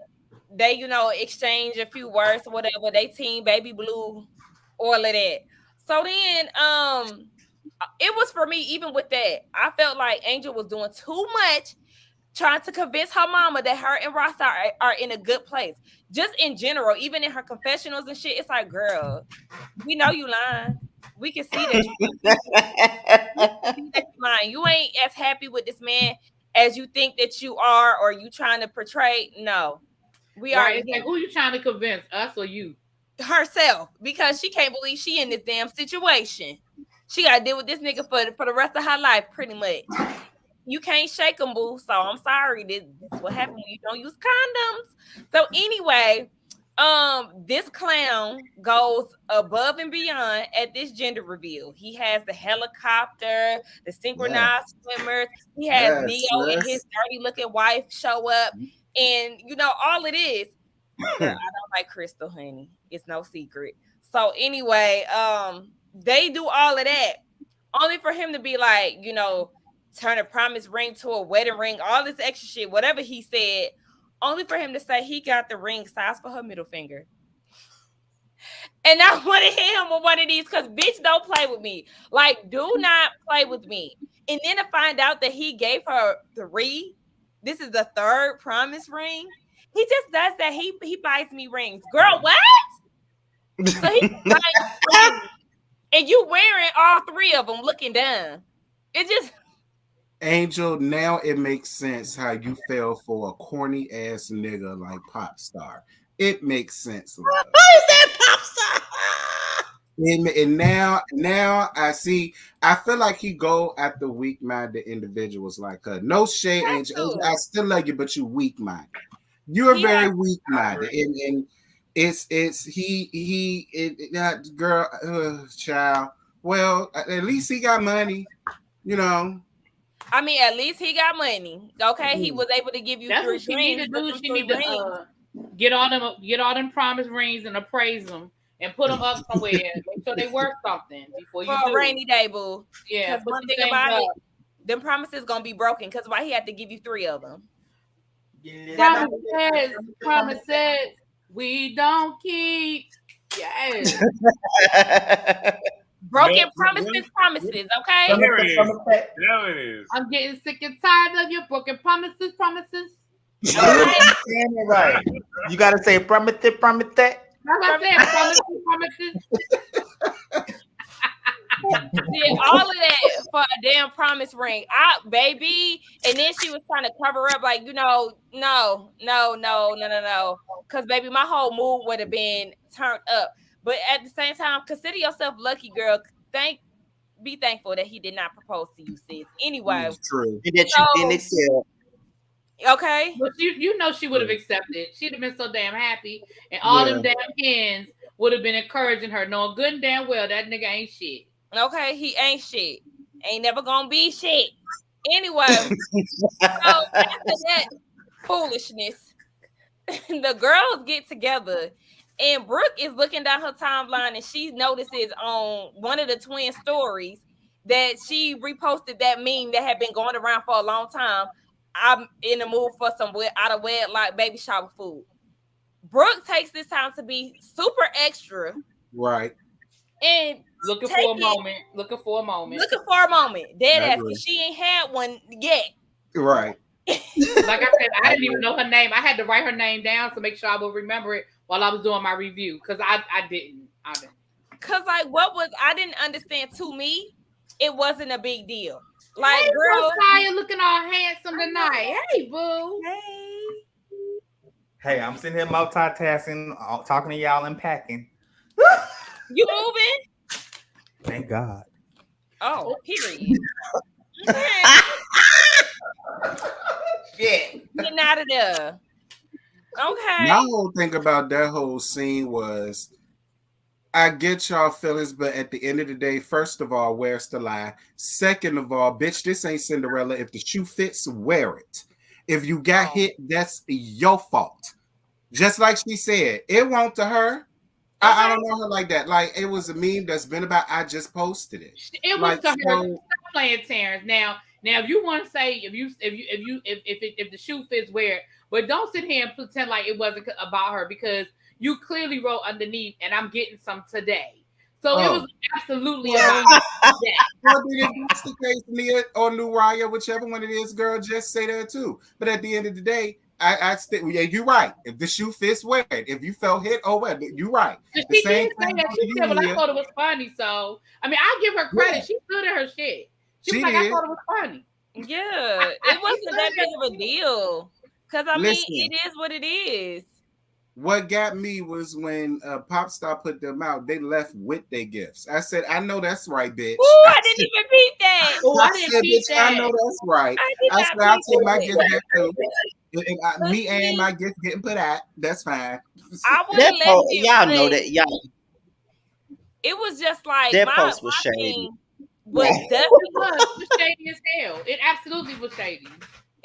they, exchange a few words or whatever. They team Baby Blue, all of that. So then, it was for me, even with that, I felt like Angel was doing too much trying to convince her mama that her and Rockstar are in a good place. Just in general, even in her confessionals and shit, it's like, girl, we know you lying. We can see that you lying. You ain't as happy with this man as you think that you are, or you trying to portray. No, we are. It's like, who you trying to convince, us or you? Herself, because she can't believe she in this damn situation. She got to deal with this nigga for the rest of her life, pretty much. You can't shake them, boo. So I'm sorry. This is what happened when you don't use condoms. So anyway, this clown goes above and beyond at this gender reveal. He has the helicopter, the synchronized swimmers. He has Neo and his dirty looking wife show up, and all it is. Girl, I don't like Crystal, honey. It's no secret. So anyway, they do all of that only for him to be like, turn a promise ring to a wedding ring, all this extra shit, whatever he said, only for him to say he got the ring size for her middle finger. And I want to hit him with one of these because, bitch, don't play with me. Like, do not play with me. And then to find out that he gave her 3, this is the 3rd promise ring. He just does that. He buys me rings. Girl, what? So he buys rings, and you wearing all 3 of them looking dumb. It just... Angel, now it makes sense how you fell for a corny ass nigga like Pop Star. It makes sense. Who is that Pop Star? And now I see. I feel like he go after weak-minded individuals like her. No shade, Angel. I still love you, but you weak-minded. You're very weak-minded, and it's girl, child. Well, at least he got money, you know. I mean, at least he got money. Okay, he was able to give you That's 3 what she need to rings. do. Them She 3 need to rings. get all them promise rings and appraise them and put them up somewhere. Make sure they worth something before For you a do. rainy day, boo. Yeah, Because put one some thing things about it, up. them promises gonna be broken. Because why he had to give you 3 of them? Promises we don't keep. Yes. Broken promises. Okay. There it is. There it is. I'm getting sick and tired of your broken promises. Okay. Right. You gotta say promise it. Like I said, promises. Did all of that for a damn promise ring. Baby. And then she was trying to cover up, like, no. Because, baby, my whole mood would have been turned up. But at the same time, consider yourself lucky, girl. Be thankful that he did not propose to you, sis. Anyway. It's true. And that you didn't accept. Okay. But you know she would have accepted. She'd have been so damn happy. And all them damn hens would have been encouraging her, knowing good and damn well that nigga ain't shit. Okay, he ain't shit. Ain't never gonna be shit. Anyway, so after that foolishness, the girls get together, and Brooke is looking down her timeline, and she notices on one of the twin stories that she reposted that meme that had been going around for a long time. I'm in the mood for some out of wedlock baby shower food. Brooke takes this time to be super extra, right? And looking for a moment. Dead ass, because she ain't had one yet. Right. Like I said, I didn't even know her name. I had to write her name down to make sure I would remember it while I was doing my review, because I didn't. Because, like, I didn't understand. To me, it wasn't a big deal. Like, hey, girl, Sanya looking all handsome tonight. Hey, boo. Hey, I'm sitting here multitasking, talking to y'all and packing. You moving? Thank God. Oh, period. Getting out of there. Okay. My whole thing about that whole scene was, I get y'all feelings, but at the end of the day, first of all, where's the lie? Second of all, bitch, this ain't Cinderella. If the shoe fits, wear it. If you got hit, that's your fault. Just like she said, it won't to her. I don't know her like that. Like, it was a meme that's been about. I just posted it. It was to her. Stop playing, Terrence. Now, if you want to say if the shoe fits, wear it, but don't sit here and pretend like it wasn't about her, because you clearly wrote underneath, and I'm getting some today. So it was absolutely about that. Well, if that's the case, Nia or Nuraya, whichever one it is, girl, just say that too. But at the end of the day, you're right. If the shoe fits, wear it. If you felt hit, well, you're right. She did say that. She said, well, I thought it was funny. So, I mean, I give her credit. Yeah. She stood at her shit. She was like, I thought it was funny. Yeah, it wasn't that big of a deal. Because, I mean, it is what it is. What got me was when Popstar put them out, they left with their gifts. I said, I know that's right, bitch. Oh, I didn't even beat that. I know that's right. I said, I'll take my gift back too. Me and my gift getting put out. That's fine. Y'all know that. Y'all. It was just like that post was shady. Was definitely shady as hell. It absolutely was shady.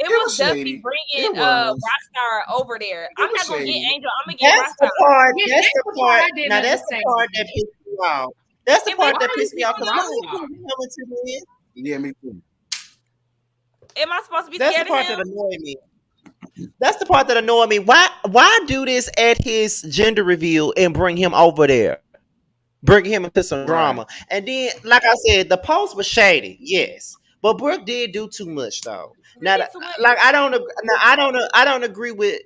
It was definitely bringing Rockstar over there. I'm not gonna get Angel. I'm gonna get Rockstar. That's the part. Now that's the part that pissed me off. That's the part that pissed me off. Yeah, me too. Am I supposed to be scared of him? That's the part that annoyed me. That's the part that annoyed me. Why do this at his gender reveal and bring him over there? Bring him into some drama. And then, like I said, the post was shady, yes. But Brooke did do too much though. Now, like I don't agree with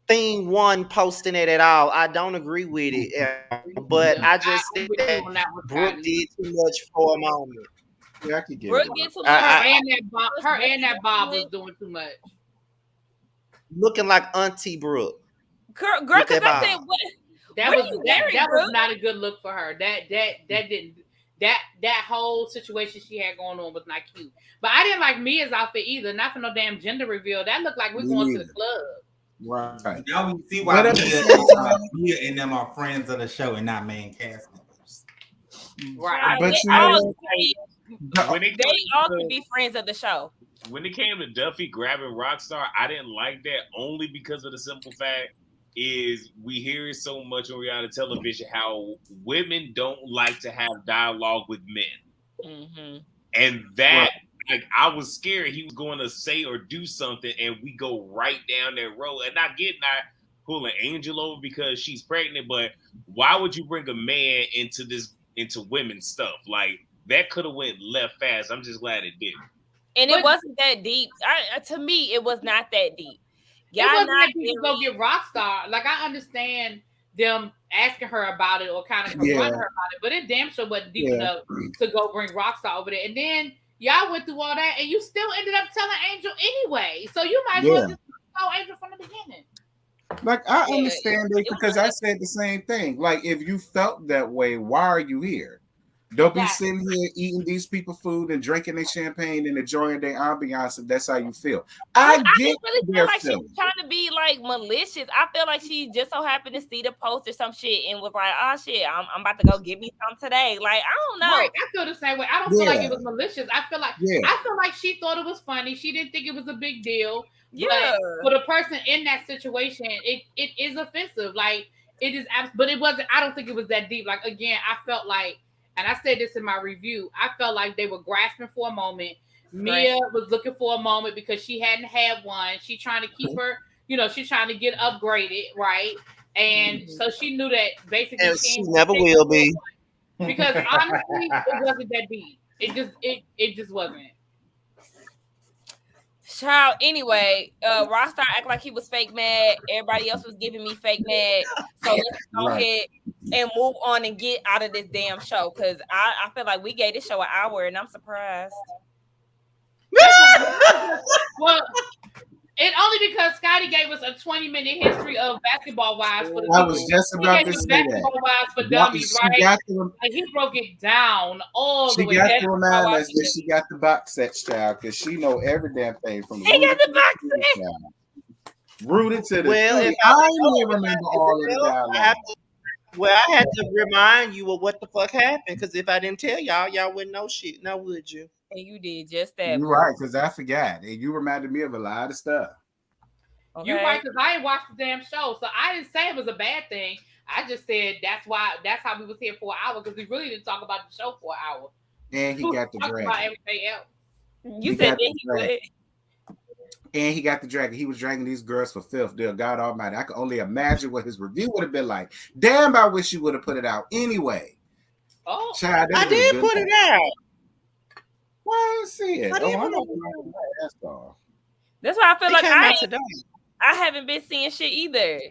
Thing One posting it at all. I don't agree with it. But I just think that Brooke did too much for a moment. Yeah, I could get Brooke did too much. Her and that Bob was doing too much. Looking like Auntie Brooke. Girl, because I said what? That was not a good look for her. That whole situation she had going on was not cute. But I didn't like Mia's outfit either. Not for no damn gender reveal. That looked like we're going to the club. Right. Now we see why Mia and them are friends of the show and not main cast members. Right. But you know what? They all could be friends of the show. When it came to Duffy grabbing Rockstar, I didn't like that only because of the simple fact is we hear it so much on reality television how women don't like to have dialogue with men. Mm-hmm. And that, like, I was scared he was going to say or do something and we go right down that road. And not pulling Angel over because she's pregnant, but why would you bring a man into women's stuff? Like, that could have went left fast. I'm just glad it didn't. And it wasn't that deep. To me, it was not that deep. Y'all it wasn't that deep to go get Rockstar. Like, I understand them asking her about it or kind of confronting her about it, but it damn sure wasn't deep enough to go bring Rockstar over there. And then y'all went through all that, and you still ended up telling Angel anyway. So you might as well just tell Angel from the beginning. Like, I understand it because I said the same thing. Like, if you felt that way, why are you here? Don't be sitting here eating these people food and drinking their champagne and enjoying their ambiance if that's how you feel. I didn't really feel like she was trying to be like malicious. I feel like she just so happened to see the post or some shit and was like, oh shit, I'm about to go get me some today. Like, I don't know. Right. I feel the same way. I don't feel like it was malicious. I feel like she thought it was funny. She didn't think it was a big deal. Yeah. But for the person in that situation, it is offensive. Like, it is, but it wasn't, I don't think it was that deep. Like, again, I felt like, and I said this in my review, I felt like they were grasping for a moment. Mia was looking for a moment because she hadn't had one. She trying to keep her, she's trying to get upgraded, right? And so she knew that basically she never will be. Because honestly, it wasn't that deep. It just wasn't. Child, anyway, Rockstar act like he was fake mad. Everybody else was giving me fake mad. So let's go ahead and move on and get out of this damn show. Because I feel like we gave this show an hour and I'm surprised. Well, and only because Scotty gave us a 20-minute history of Basketball Wives for the I was just about to say Basketball Wives for Dummies, right? Like, he broke it down all the way. She got to remind us that she got the box set, child, because she know every damn thing from the got the box set. Rooted to the if I didn't remember all of the dialogue. I had to remind you of what the fuck happened, because if I didn't tell y'all wouldn't know shit. Now would you? And you did just that. You're right, because I forgot. And you reminded me of a lot of stuff. Okay. You're right, because I didn't watch the damn show. So I didn't say it was a bad thing. I just said that's how we was here for an hour, because we really didn't talk about the show for an hour. And he got the dragon. About everything else. You said that he would. And he got the dragon. He was dragging these girls for filth. Dear God Almighty, I can only imagine what his review would have been like. Damn, I wish you would have put it out anyway. Oh, child, I did put it out. Why didn't see it? That's all. That's why I feel like I haven't been seeing shit either.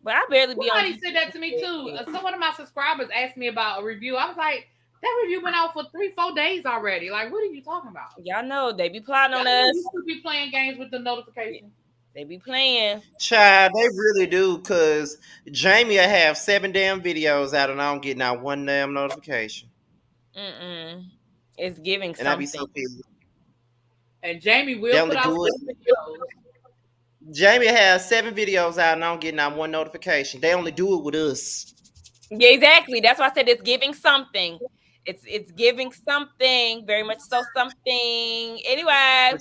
But I barely be on. Somebody said that to me too. So one of my subscribers asked me about a review. I was like, that review went out for 3-4 days already. Like, what are you talking about? Y'all know they be plotting on us. You could be playing games with the notification. They be playing. Child, they really do, because Jamie will have 7 damn videos out and I don't get not one damn notification. It's giving something. And I be so pissed. And Jamie will put out videos. Jamie has 7 videos out and I don't get not one notification. They only do it with us. Yeah, exactly. That's why I said it's giving something. It's giving something, very much so something. Anyway,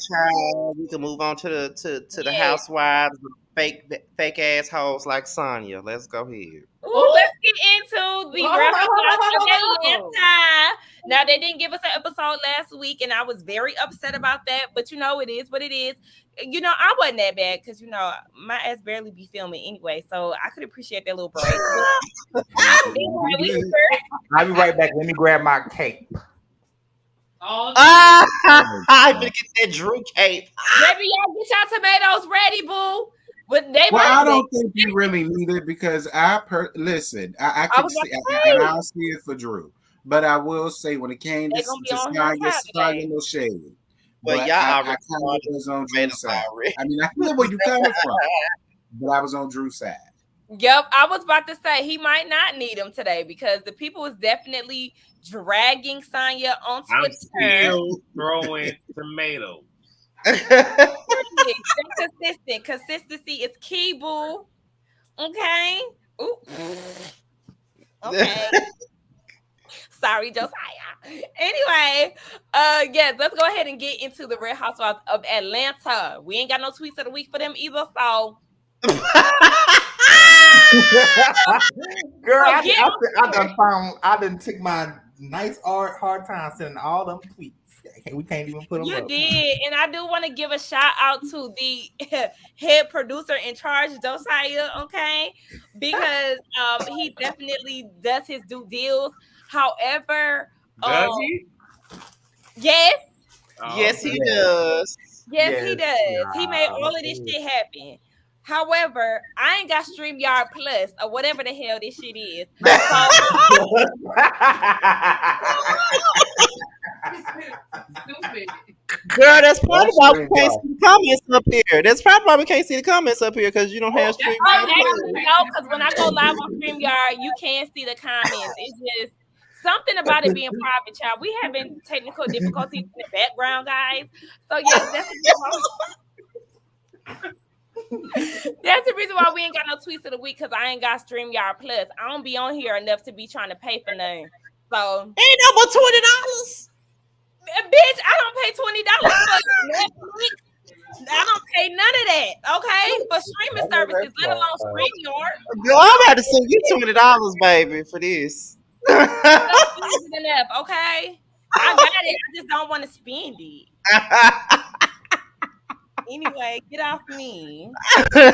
we can move on to the housewives, fake assholes like Sanya. Let's go ahead. Ooh, let's get into the Housewives of Atlanta. Now, they didn't give us an episode last week, and I was very upset about that. But it is what it is. I wasn't that bad because my ass barely be filming anyway, so I could appreciate that little break. I'll be right back. Let me grab my cape. I gonna get that Drew cape. Baby, y'all get y'all tomatoes ready, boo. But I don't think you really need it because listen. I can see, and I'll see it for Drew. But I will say, when it came to Sanya, no shade. Well, y'all I was on Drew's side. I mean, I know where you coming from, but I was on Drew's side. Yep, I was about to say he might not need him today because the people was definitely dragging Sanya on Twitter. I'm still throwing tomatoes. Baby, stay consistent. Consistency is key, boo. Okay. Ooh. Okay. Sorry, Josiah. Anyway, yes, let's go ahead and get into the Real Housewives of Atlanta. We ain't got no tweets of the week for them either, so Girl, so get I done took my nice hard time sending all them tweets. We can't even put them you up. did, and I do want to give a shout out to the head producer in charge, Josiah, okay, because he definitely does his due deals. However, Does um, he? yes, Oh, Yes, okay. he does. yes, he Yes, does. He made yeah. all of this shit happen. However, I ain't got StreamYard Plus or whatever the hell this shit is. So Stupid. Girl, that's probably That's why we strange, can't y'all. see the comments up here. That's probably why we can't see the comments up here because you don't have That's stream. oh, probably why actually, we no, can't because when I go live on StreamYard, you can see the comments. It's just something about it being private, child. We having technical difficulties in the background, guys. So yes, that's the reason why that's the reason why we ain't got no tweets of the week because I ain't got StreamYard Plus. I don't be on here enough to be trying to pay for nothing. So, Ain't no but $20. bitch, I don't pay $20 for Netflix. I don't pay none of that, okay? For streaming services, let alone StreamYard. Girl, I'm about to send you $20, baby, for this. That's easy enough, okay? I got it. I just don't want to spend it. Anyway, get off me. So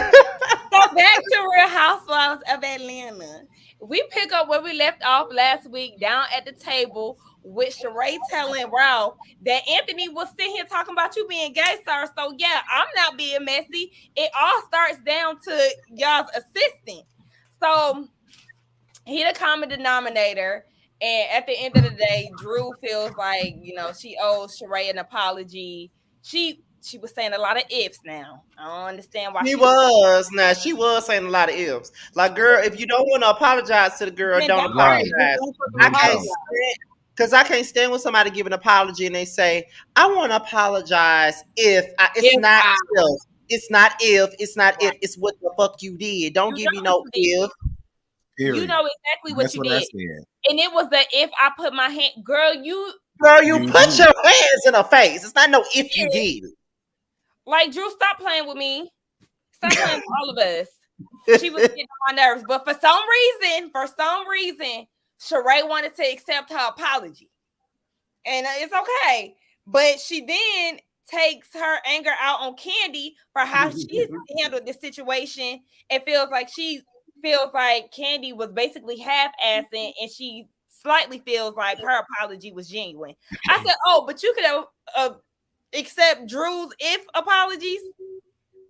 back to Real Housewives of Atlanta. We pick up where we left off last week down at the table with Sheree telling Ralph that Anthony was sitting here talking about you being gay, sir. So yeah, I'm not being messy. It all starts down to y'all's assistant. So he the common denominator. And at the end of the day, Drew feels like, she owes Sheree an apology. She was saying a lot of ifs now. I don't understand why She she was was. Now, she was saying a lot of ifs. Like, girl, if you don't want to apologize to the girl, then don't don't right. apologize. I Don't can't tell. stand, because I can't stand when somebody give an apology and they say, I want to apologize if it's If not I if. It's not if. It's not Right. if. It's what the fuck you did. Don't You give know me what no you if. did. You Period. know exactly what That's you what I did. said. And it was the if I put my hand, girl, you Girl, you You put did. your hands in her face. It's not no if you did. did. Like, Drew, stop playing with me. Stop playing with all of us. She was getting on my nerves. But for some reason, Sheree wanted to accept her apology. And it's okay. But she then takes her anger out on Candy for how she handled this situation and feels like Candy was basically half-assing and she slightly feels like her apology was genuine. I said, oh, but you could have accept Drew's if apologies,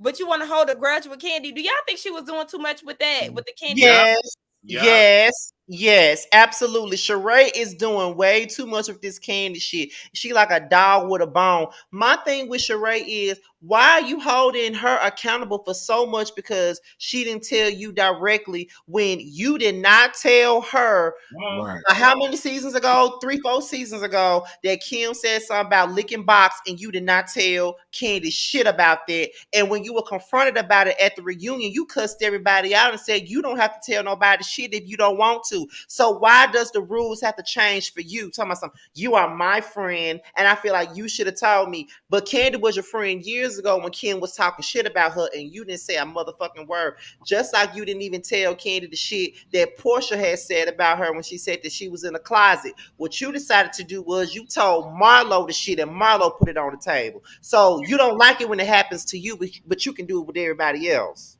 but you want to hold a grudge with Candy. Do y'all think she was doing too much with that, with the Candy? Yes. Yeah. Yes, absolutely. Sheree is doing way too much with this Candy shit. She like a dog with a bone. My thing with Sheree is, why are you holding her accountable for so much because she didn't tell you directly when you did not tell her Right. how many seasons ago, 3-4 seasons ago, that Kim said something about licking box and you did not tell Candy shit about that. And when you were confronted about it at the reunion, you cussed everybody out and said you don't have to tell nobody shit if you don't want to. So why does the rules have to change for you? Talking about something, you are my friend and I feel like you should have told me. But Candy was your friend years ago when Kim was talking shit about her and you didn't say a motherfucking word. Just like you didn't even tell Candy the shit that Portia had said about her when she said that she was in the closet. What you decided to do was you told Marlo the shit and Marlo put it on the table. So you don't like it when it happens to you, but you can do it with everybody else.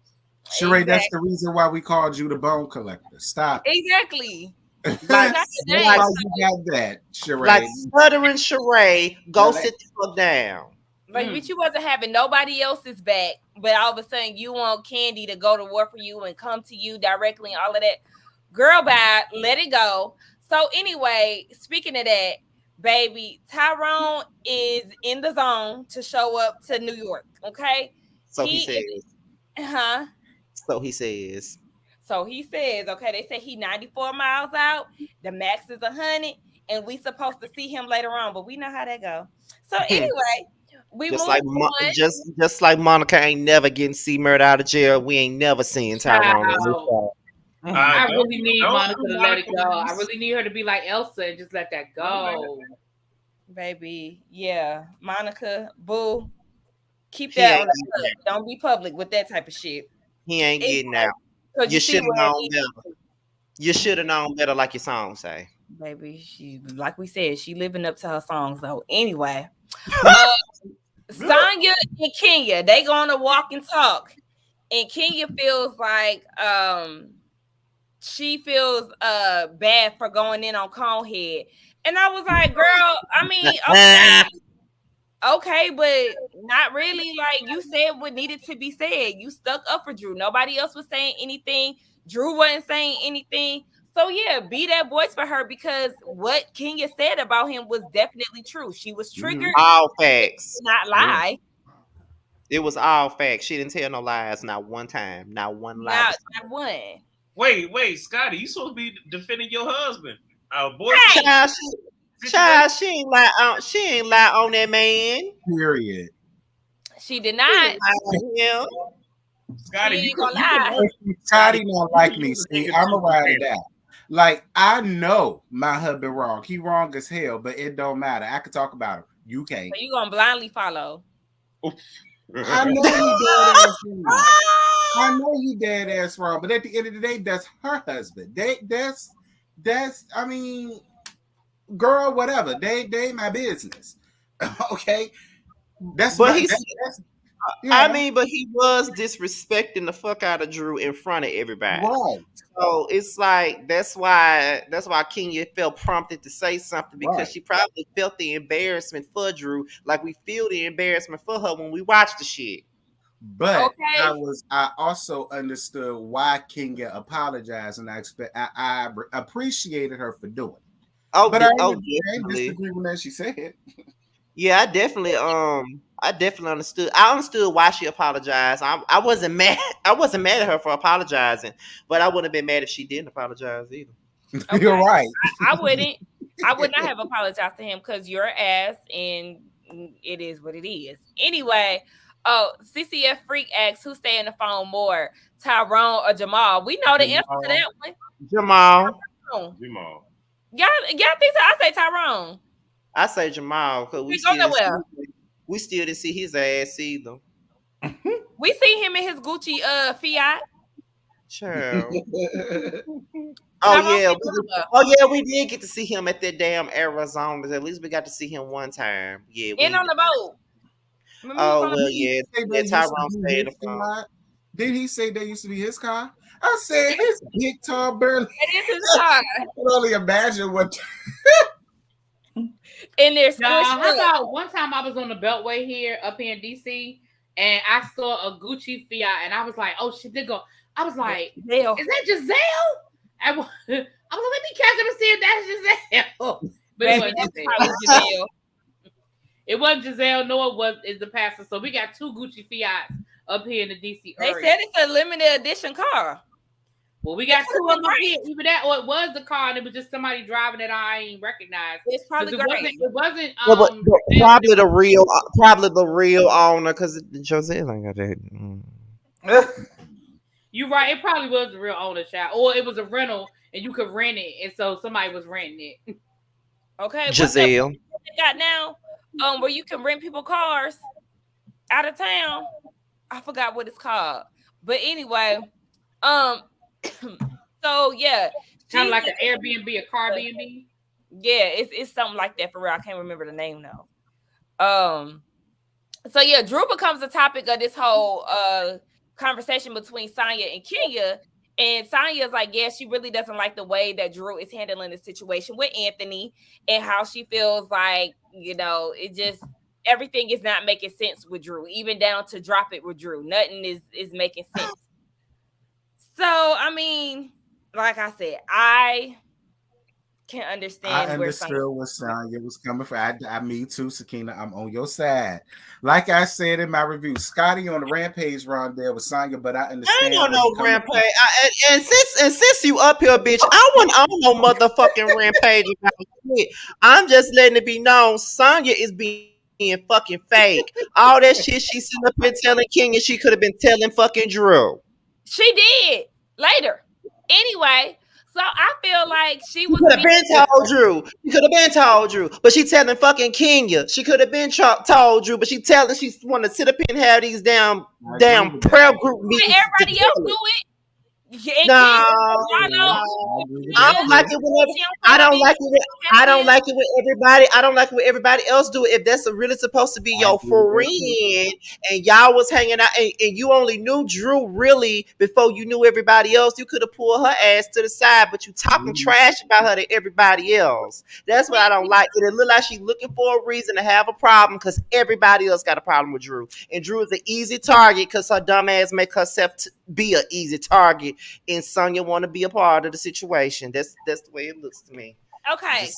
Sheree, that's the reason why we called you the bone collector. Stop. Exactly. Like, That's why you got that, Sheree. like stuttering Sheree, go sit the fuck down. Like, bitch, you wasn't having nobody else's back, but all of a sudden you want Candy to go to war for you and come to you directly and all of that. Girl, bye, let it go. So anyway, speaking of that, baby, Tyrone is in the zone to show up to New York. Okay, So he says. huh? So he says. So he says, okay, they say he 94 miles out. The max is 100, and we supposed to see him later on, but we know how that go. So anyway, We Just moved like on. just like Monica ain't never getting C murder out of jail. We ain't never seen Tyrone in this show. I really need don't Monica to let it go. I really need her to be like Elsa and just let that go. Baby, yeah. Monica, boo. Keep He that ain't on the getting sub. Don't be public with that type of shit. he ain't getting out. Because you You see should have where it known is. better. You should have known better, like your song say. Baby, she like we said, she living up to her songs though. Anyway. uh, Sanya and Kenya, they gonna walk and talk. And Kenya feels like she feels bad for going in on Conehead. And I was like, girl, I mean, okay, but not really. Like you said what needed to be said. You stuck up for Drew. Nobody else was saying anything. Drew wasn't saying anything. So yeah, be that voice for her because what Kenya said about him was definitely true. She was triggered. All facts. Not lie. It was all facts. She didn't tell no lies, not one time, not one lie. Not one. Wait, Scotty, you supposed to be defending your husband, boyfriend. Child, she ain't lie on. She ain't lie on that man. Period. She did not. Yeah. Scotty, you gonna lie. Scotty not like me. See, I'm a ride it out. Like I know my husband wrong. He wrong as hell, but it don't matter. I can talk about him. You can't. So you gonna blindly follow. I know he dead ass wrong. I know he dead ass wrong, but at the end of the day, that's her husband. That's I mean, girl, whatever. They my business. Okay. That's but my, he's that's, I mean, but he was disrespecting the fuck out of Drew in front of everybody. Right. So it's like that's why Kenya felt prompted to say something because she probably felt the embarrassment for Drew, like we feel the embarrassment for her when we watch the shit. But I also understood why Kenya apologized, and I appreciated her for doing it. Oh, but I didn't disagree with that she said. Yeah, I definitely understood. I understood why she apologized. I wasn't mad. I wasn't mad at her for apologizing, but I wouldn't have been mad if she didn't apologize either. Okay. You're right. I wouldn't. I would not have apologized to him because you're ass, and it is what it is. Anyway, CCF Freak asks who stay in the phone more, Tyrone or Jamal? We know the answer to that one. Jamal. Y'all think so? I say Tyrone. I say Jamal because we still didn't see his ass either. We see him in his Gucci Fiat. Sure. Oh yeah, we did get to see him at that damn Arizona. At least we got to see him one time. Yeah, and on the boat. Oh well, yeah. Tyrone stayed in the phone. Did he say that used to be his car? I said his big tall burly. It is his car. I can only imagine what. And there's how about one time I was on the Beltway here up here in DC and I saw a Gucci Fiat and I was like, oh shit, they go. I was like, Giselle. Is that Giselle? I was like, let me catch up and see if that's Giselle. But it wasn't Giselle. It wasn't Giselle, no, it's the pastor. So we got two Gucci Fiats up here in the DC area. They said it's a limited edition car. Well, we got two of them here. Either that or it was the car and it was just somebody driving that I ain't recognized. It's probably it wasn't probably the real owner because Jose ain't got that. You're right. It probably was the real owner, child. Or it was a rental and you could rent it. And so somebody was renting it. Okay. Giselle. What's got now? Where you can rent people cars out of town. I forgot what it's called. But anyway, so yeah. Kind of like an Airbnb, a car Airbnb. Yeah, it's something like that for real. I can't remember the name though. So yeah, Drew becomes the topic of this whole conversation between Sanya and Kenya. And Sanya's like, yeah, she really doesn't like the way that Drew is handling the situation with Anthony and how she feels like, it just everything is not making sense with Drew, even down to drop it with Drew. Nothing is making sense. So, I mean, like I said, I can understand. I understood where Sanya was coming from. Me too, Sakina. I'm on your side. Like I said in my review, Scotty on the rampage run there with Sanya, but I understand. I don't know rampage. And since you up here, bitch, I wasn't on no motherfucking rampage about shit. I'm just letting it be known, Sanya is being being fucking fake. All that shit she sitting up here telling Kenya, she could have been telling fucking Drew. She did later. Anyway, so I feel like she She was could have being been told Drew. She could have been told Drew, but she telling fucking Kenya. She could have been told Drew, but she want to sit up here and have these damn prayer group meetings. Everybody else do it. No, I don't like it when I don't like it. I don't like it when everybody. I don't like it when everybody else do it. If that's really supposed to be your friend, and y'all was hanging out, and you only knew Drew really before you knew everybody else, you could have pulled her ass to the side. But you talking trash about her to everybody else. That's what I don't like. It look like she's looking for a reason to have a problem because everybody else got a problem with Drew, and Drew is an easy target because her dumb ass make herself be an easy target. And Sanya want to be a part of the situation. That's the way it looks to me. Okay,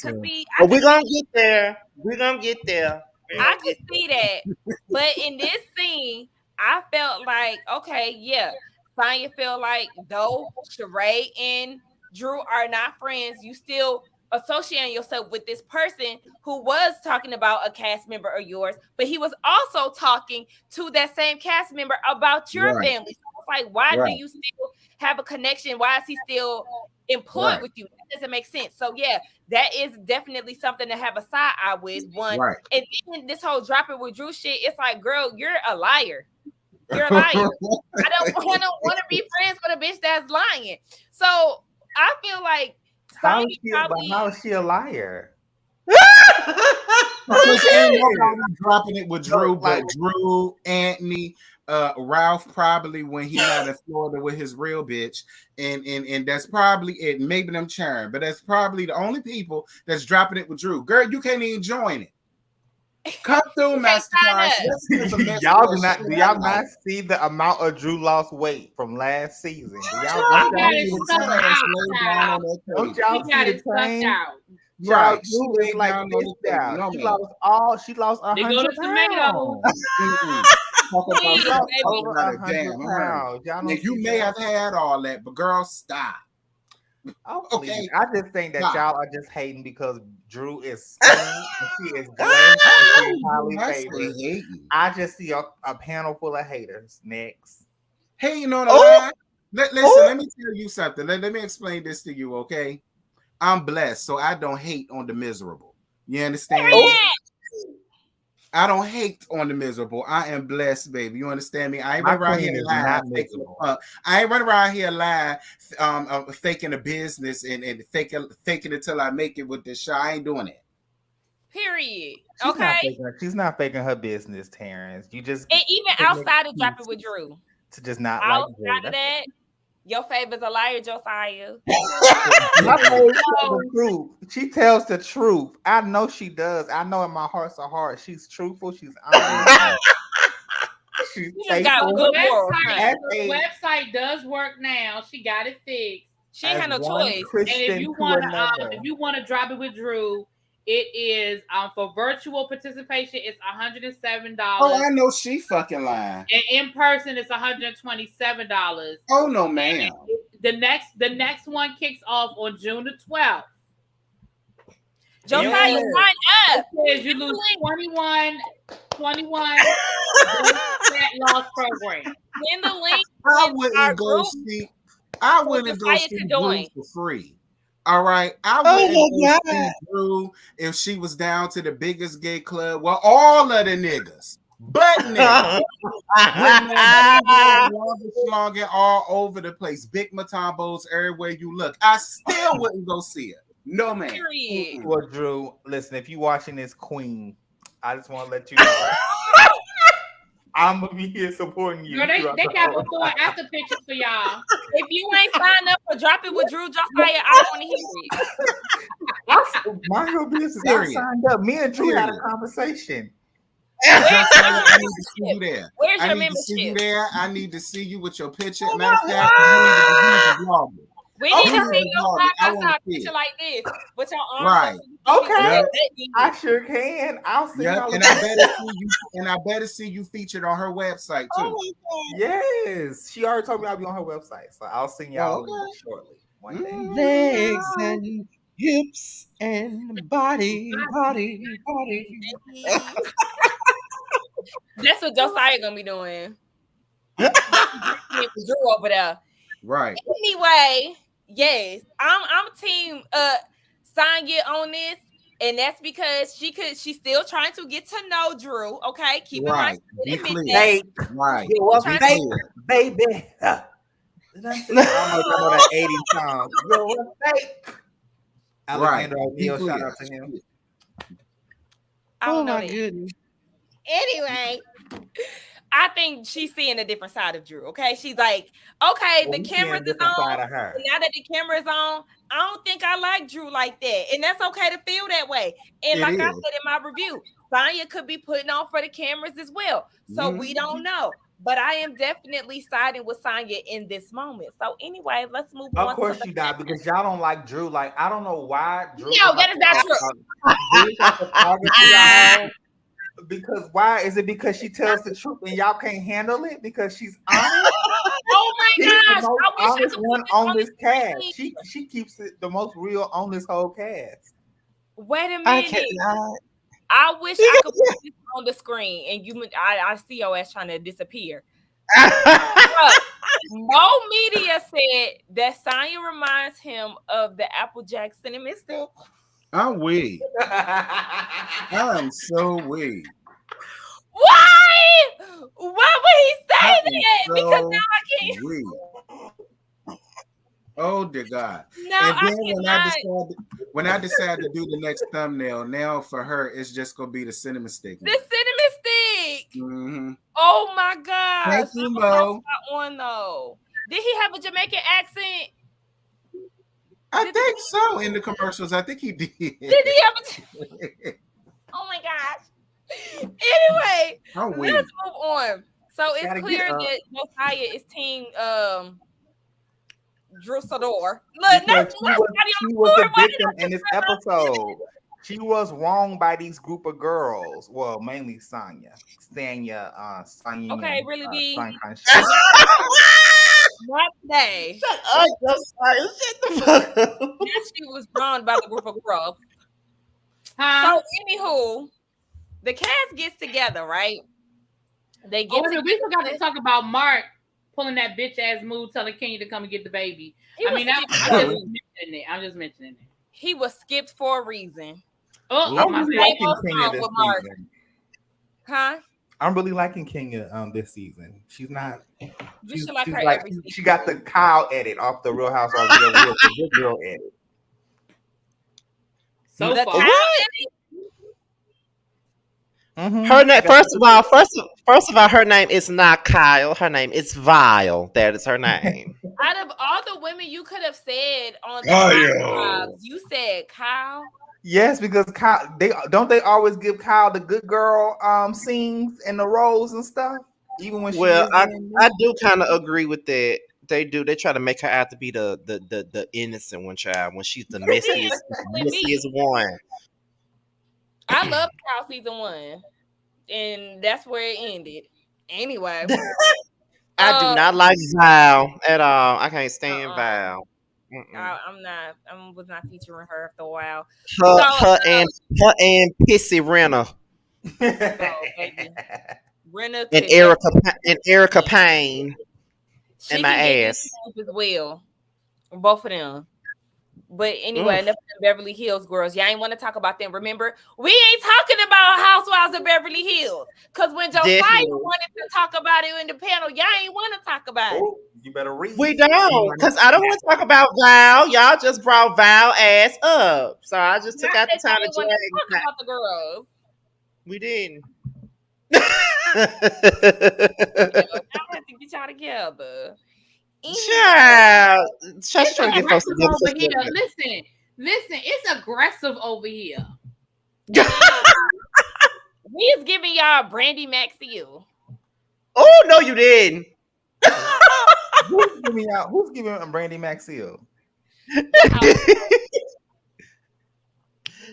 but we're gonna get there. We're gonna get there. I could see that, but in this scene, I felt like okay, yeah, Sanya felt like though Sheree and Drew are not friends, you still associating yourself with this person who was talking about a cast member of yours, but he was also talking to that same cast member about your family. So it's like, why do you still have a connection? Why is he still employed with you? That doesn't make sense. So yeah, that is definitely something to have a side eye with. One, and then this whole drop it with Drew shit, it's like, girl, you're a liar. You're a liar. I don't want to be friends with a bitch that's lying. So I feel like how is she a liar? Because ain't nobody dropping it with Drew, but Drew, Anthony, Ralph probably when he out in Florida with his real bitch, and that's probably it. Maybe them Sharon, but that's probably the only people that's dropping it with Drew. Girl, you can't even join it. Come through, Mastercard. Do y'all not see the amount of Drew lost weight from last season? Do y'all don't y'all see the train? Right, she like she lost 100 pounds. You may have had all that, but girl, stop. Okay, I just think that y'all are just hating because Drew is skinny and she is blessed and she is highly favored. I just see a panel full of haters. Next, hey, you know what? Listen, let me tell you something. Let me explain this to you, okay? I'm blessed, so I don't hate on the miserable. You understand? I don't hate on the miserable. I am blessed, baby. You understand me? I ain't running around here lying. I ain't running around here lying, faking a business and faking it till I make it with this show. I ain't doing it. Period. She's not faking her business, Terrence. You just and even outside of dropping with Drew. To just not outside like of that. Your favorite's a liar, Josiah. My favorite the truth. She tells the truth. I know she does. I know in my heart's a heart. She's truthful. She's honest. She's got a good website does work now. She got it fixed. She ain't had no choice. And if you want to drop it with Drew, it is for virtual participation, it's $107. Oh, I know she fucking lying. And in person, it's $127. Oh no, ma'am. The next one kicks off on June the 12th. Josiah, sign up. It says you lose 21 fat loss program. In the link, I wouldn't go see Drew for free. All right, I wouldn't see Drew if she was down to the biggest gay club. Well, all of the niggas, but niggas, longer all over the place, big matambos everywhere you look. I still wouldn't go see her. No man. Well, Drew, listen, if you watching this, Queen, I just want to let you know. I'm gonna be here supporting you. No, they got before and after pictures for y'all. If you ain't signed up for Drop It with Drew, Josiah, I don't want to hear it. Mind your business. I signed up. Me and Drew had a conversation. I need to see you there. Where's your membership? See you there. I need to see you with your picture. Matter of fact, you need to vlog it. We need to see your side picture like this with your arms. Right. Okay. I sure can. I'll see. Yep. And I better see you featured on her website too. Yes. She already told me I'll be on her website, so I'll sing y'all shortly. One day. Legs and hips and body. That's what Josiah gonna be doing. Drew over there. Right. Anyway, yes, I'm team Sanya on this, and that's because she's still trying to get to know Drew. Okay, keep in mind, Be admit clear. that. Fake. Right. You a Be fake, clear. baby. I don't know that 80 song. You're a fake. Right. Alexander Be O'Neal, shout clear. out to him. I don't Oh know my that. goodness. Anyway, I think she's seeing a different side of Drew. Okay, she's like, okay, Well, the we seeing cameras a is different side on. of her. And now that the camera is on, I don't think I like Drew like that, and that's okay to feel that way. And It like I is. said in my review, Sanya could be putting on for the cameras as well. So we don't know. But I am definitely siding with Sanya in this moment. So anyway, let's move on. Of course you die because y'all don't like Drew. Like, I don't know why Drew. No, that is not true. Drew is like a target to y'all. Because why? Is it because she tells the truth and y'all can't handle it? Because she's honest? Oh my She's gosh. the most I wish I honest could one put on this screen. cast. She keeps it the most real on this whole cast. Wait a I minute. cannot. I wish I could put this on the screen and I see your ass trying to disappear. Mo Media said that Sanya reminds him of the Applejack cinnamon stick. I'm weak. I'm so weak. Why? Why would he say that? So Because now I can't. weak. Oh dear God. No, And I then cannot. when I decide to do the next thumbnail, now for her, it's just gonna be the cinnamon stick. The cinnamon stick. Mm-hmm. Oh my gosh. Thank you, Mo. That one though. Did he have a Jamaican accent? I think so. In the commercials, I think he did. Did he have a? Oh my gosh. Anyway, let's move on. So it's clear that Josiah is team Drew Sador. Look, she was the victim in this episode. She was wronged by these group of girls. Well, mainly Sanya. Okay, really be. Not today. Shut up, Josiah. Shut the fuck up. Yes, she was drawn by the group of girls. So, anywho, the cast gets together, right? They get together. We forgot to talk about Mark pulling that bitch ass move, telling Kenya to come and get the baby. I'm just mentioning it. He was skipped for a reason. I'm really liking Kenya this season. Huh? I'm really liking Kenya this season. She's not. She's like she got the Kyle edit off the Real Housewives of Atlanta. The real edit. So the far. Mm-hmm. Her name, first of all, her name is not Kyle. Her name is Vile. That is her name. Out of all the women you could have said on the Housewives, you said Kyle. Yes, because Kyle, they always give Kyle the good girl scenes and the roles and stuff. Even when I do kind of agree with that. They do. They try to make her out to be the innocent one, child, when she's the messiest one. I love Kyle season 1, and that's where it ended. Anyway, I do not like Val at all. I can't stand Val. I was not featuring her after a while. Her and Pissy Renner. Renner and Erica Payne. And my ass as well. Both of them. But anyway, enough of the Beverly Hills girls. Y'all ain't want to talk about them. Remember, we ain't talking about Housewives of Beverly Hills. Because when Josiah wanted to talk about it in the panel, y'all ain't want to talk about it. You better read. We don't, because I don't want to talk about Val. Y'all just brought Val ass up. So I just took out the time to talk about the girls. We didn't. I have to get y'all together. Child, just trying to get folks together. Over here. Listen, it's aggressive over here. We is giving y'all Brandy Maxiel. Oh no, you didn't. Who's giving Brandy Maxiel?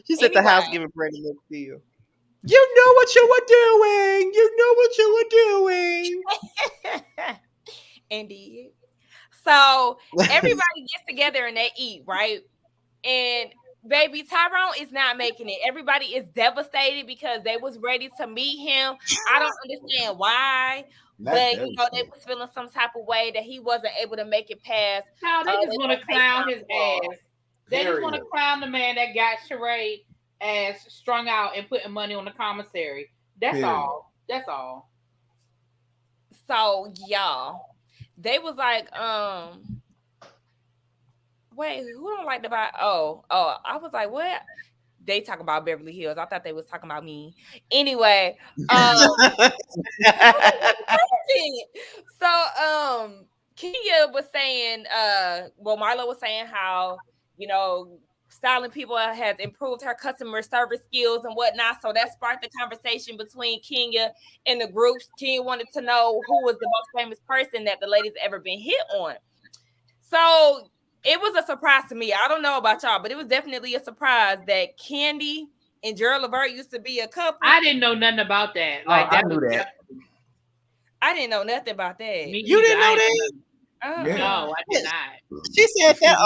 She said the house giving Brandy Maxiel. You know what you were doing. You know what you were doing. Indeed. So everybody gets together and they eat, right? And baby, Tyrone is not making it. Everybody is devastated because they was ready to meet him. I don't understand why, but they was feeling some type of way that he wasn't able to make it past. No, they just want to clown his call. ass. They just want to clown the man that got Sheree ass strung out and putting money on the commissary. That's all. That's all. So y'all, they was like, wait, who don't like to buy? Oh, I was like, what? They talk about Beverly Hills. I thought they was talking about me. Anyway, so Kenya was saying, well, Marlo was saying how, you know, styling people has improved her customer service skills and whatnot. So that sparked the conversation between Kenya and the groups. Kenya wanted to know who was the most famous person that the ladies ever been hit on. So it was a surprise to me. I don't know about y'all, but it was definitely a surprise that Candy and Gerald Levert used to be a couple. I didn't know nothing about that. Like I knew that. I didn't know nothing about that. You didn't know that? No, I did not. She said that.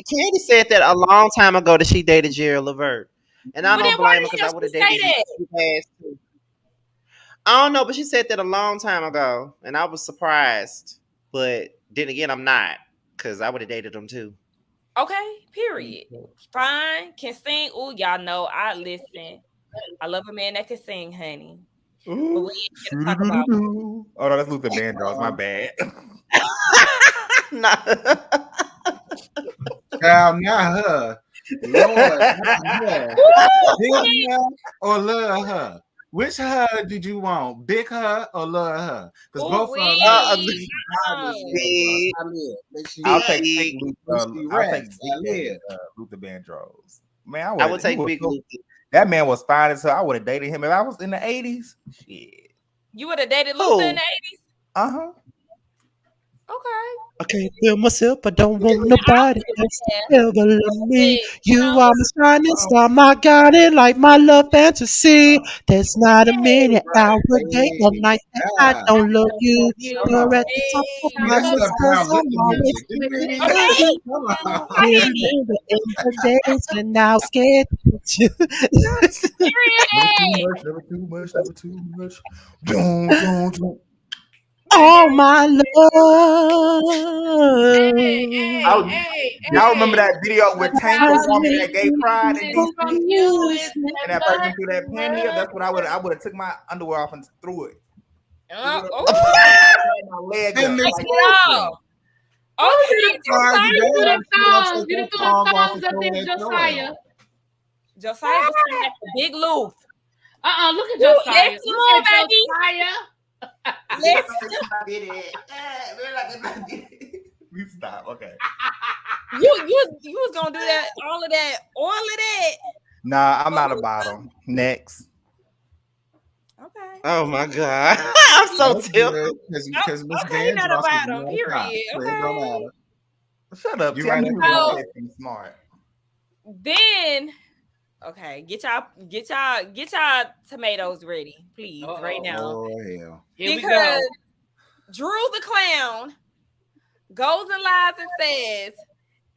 Candy said that a long time ago that she dated Gerald Levert, and I don't blame her because I would have dated him. I don't know, but she said that a long time ago, and I was surprised. But then again, I'm not, because I would have dated him too. Okay, period. Fine, can sing. Ooh, y'all know I listen. I love a man that can sing, honey. Ooh. But we ain't talk about. Oh no, that's Luther Vandross. My bad. Child, not her. Lord, her. Big her or love her? Which her did you want? Big her or love her? Because both of them. I'll take Luther Vandross. Man, I would take Big Luther. That man was fine as hell. I would have dated him if I was in the 80s. Shit. You would have dated Luther in the 80s? Uh-huh. Okay. I can't feel myself. I don't want nobody else to ever love me. You are my shining star, my guiding light, my love fantasy. There's not a minute, hour, day, or night that I don't love you. You're at the top of my list, 'cause I'm always in the days when now scared to put you. Never too much. Don't. Oh my love. Y'all remember that video with Tank performing that gay pride in DC? And that person threw that panty up? That's what I would have took my underwear off and threw it. My leg up. Oh, you threw the thongs up there, Josiah. Josiah was trying to Big Loof. Look at Josiah. Look at Josiah. We stop. Okay. You was gonna do that, all of that. Nah, I'm not about them. Next. Okay. Oh my God. I'm so tilted. Because Miss You're not about them, period. Okay. Shut up. You right. Smart. Then okay, get y'all tomatoes ready, please, right now. Oh hell! Because Drew the clown goes and lies and says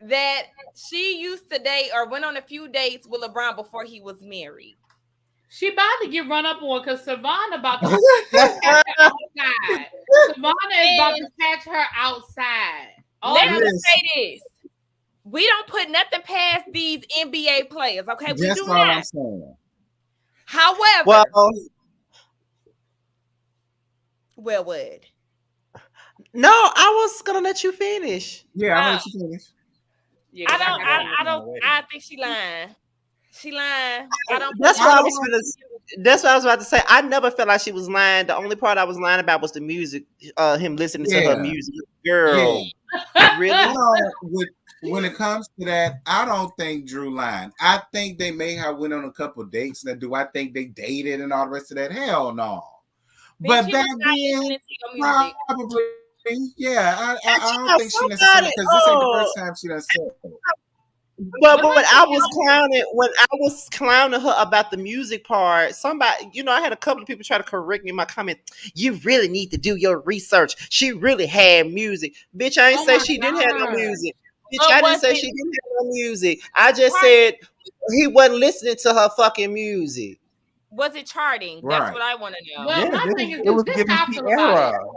that she used to date or went on a few dates with LeBron before he was married. She about to get run up on because Savannah about to catch her outside. Savannah is about to catch her outside. Let me say this. We don't put nothing past these NBA players, okay? We do not. I'm saying. However, well, what? No, I was gonna let you finish. Yeah, I'm gonna let you finish. Yeah, I think she lying. She lying. That's what I was about to say. I never felt like she was lying. The only part I was lying about was the music. Him listening to her music. Girl, really? When it comes to that, I don't think Drew lied. I think they may have went on a couple dates. Now, do I think they dated and all the rest of that? Hell no. But back then, probably, yeah. I don't think she necessarily, because this ain't the first time she done said it. But when I was clowning her about the music part, somebody, I had a couple of people try to correct me in my comment. You really need to do your research. She really had music. Bitch, I ain't say she didn't have no music. Bitch, I didn't say she didn't have no music. I just said he wasn't listening to her fucking music. Was it charting? Right. That's what I want to know. Well, Yeah, my thing is it was this giving how I feel about it. Sierra.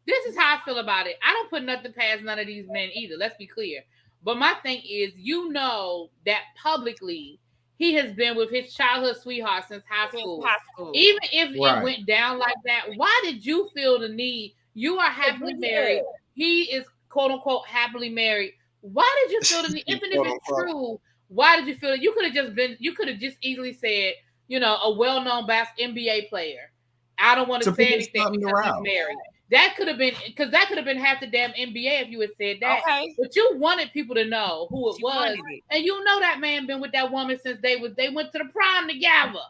This is how I feel about it. I don't put nothing past none of these men either. Let's be clear. But my thing is, you know that publicly he has been with his childhood sweetheart since high school. Even if it went down like that, why did you feel the need? You are happily married. He is quote unquote happily married. Why did you feel the need? Even if it's true, why did you feel it? You could have just been. You could have just easily said, you know, a well-known NBA player. I don't want to say anything because he's married. That could have been because that could have been half the damn NBA if you had said that. Okay. But you wanted people to know who it was, and you know that man been with that woman since they went to the prom together.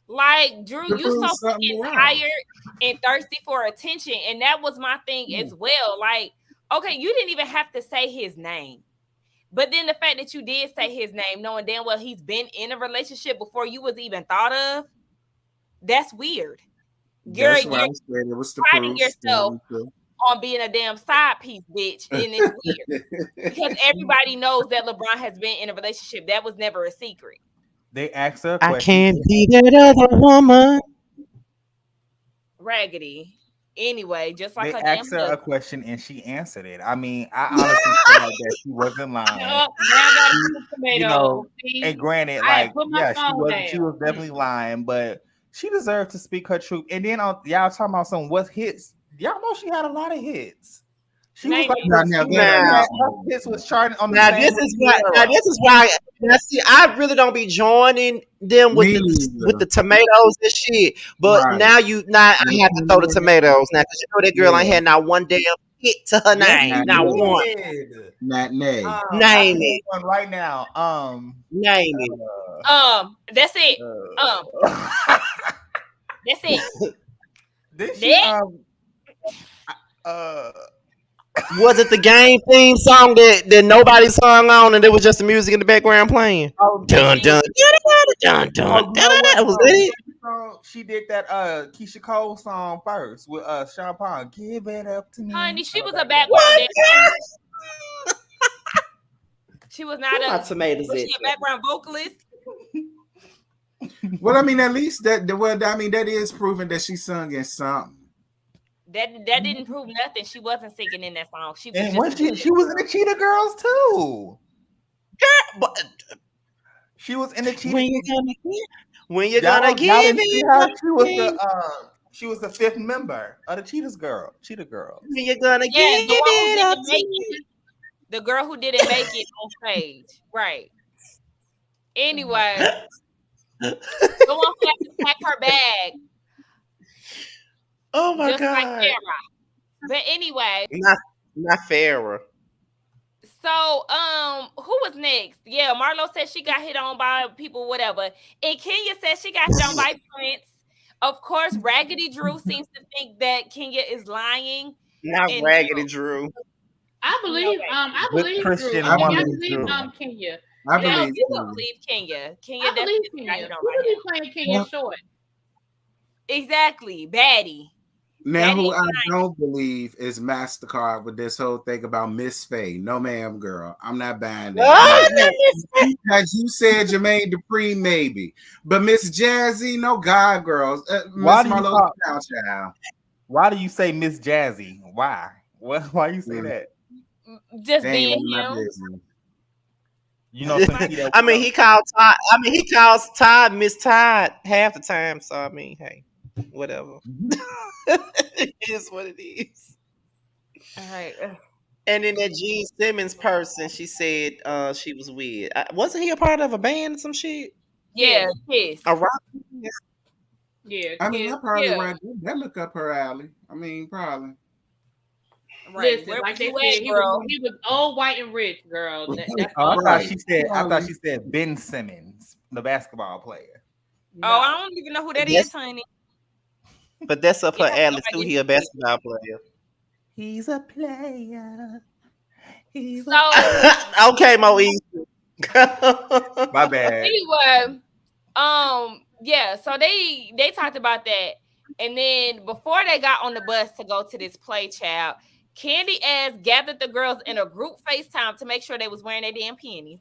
Like Drew, you so fucking tired and thirsty for attention, and that was my thing as well. Like, okay, you didn't even have to say his name, but then the fact that you did say his name, knowing damn well he's been in a relationship before you was even thought of, that's weird. That's why I said it was the priding yourself on being a damn side piece, bitch, and it's weird because everybody knows that LeBron has been in a relationship. That was never a secret. They asked her a question. I can't be that other woman. Raggedy. Anyway, just like they asked her a question and she answered it. I mean, I honestly feel like that she wasn't lying. You know, and granted, like, yeah, she was definitely lying, but she deserved to speak her truth. And then y'all talking about some what hits. Y'all know she had a lot of hits. She was like, hits was charting on the now this is why now see I really don't be joining them with the tomatoes and shit. But now I have to throw the tomatoes now because you know that girl ain't had not one damn hit to her name. Not one. Name it. One right now. Name it. That's it. That's it. Did she, was it the game theme song that nobody sung on and there was just the music in the background playing? Dun dun dun dun dun. Was that it? She did that Keisha Cole song first with Sean Paul. Give it up to me. Honey, she was a background dancer. She was not a tomatoes. Was she a background vocalist? Well, I mean, at least that is proving that she sung in something. That didn't prove nothing. She wasn't singing in that song. She was she was in the Cheetah Girls too. Girl, but she was in the Cheetah. When you gonna give it? She was the fifth member of the Cheetah Girls. When you gonna give it up to me? The girl who didn't make it on stage, right? Anyway, the one who had to pack her bag. Oh my just God! Like Farrah. But anyway, not Farrah. So, who was next? Yeah, Marlo said she got hit on by people, whatever. And Kenya said she got hit on by Prince. Of course, Raggedy Drew seems to think that Kenya is lying. Not Raggedy Drew. I believe Christian. I believe Kenya. I believe Kenya. Kenya definitely got hit on by him. Playing Kenya short. Exactly, baddie. Now, who I don't believe is MasterCard with this whole thing about Miss Faye. No, ma'am, girl. I'm not buying that. As you said, Jermaine Dupri, maybe. But Miss Jazzy, no, God, girls. Why do you say Miss Jazzy? Why? Why you say that? Just being him. You know, I mean, he calls Todd Miss Todd half the time. So I mean, hey, whatever. It is what it is. All right. And then that Gene Simmons person, she said she was with. Wasn't he a part of a band or some shit? Yeah, Kiss. A rock. Yeah, I mean, I probably that look up her alley. I mean, probably. Right. Listen, like they said, he was old, white, and rich, girl. That's I thought she said Ben Simmons, the basketball player. No. Oh, I don't even know who that is, honey. But that's up her alley too. He a basketball player. He's a player. Okay, Moe. My bad. Anyway, yeah. So they talked about that, and then before they got on the bus to go to this play, child, Candy ass gathered the girls in a group FaceTime to make sure they was wearing their damn panties.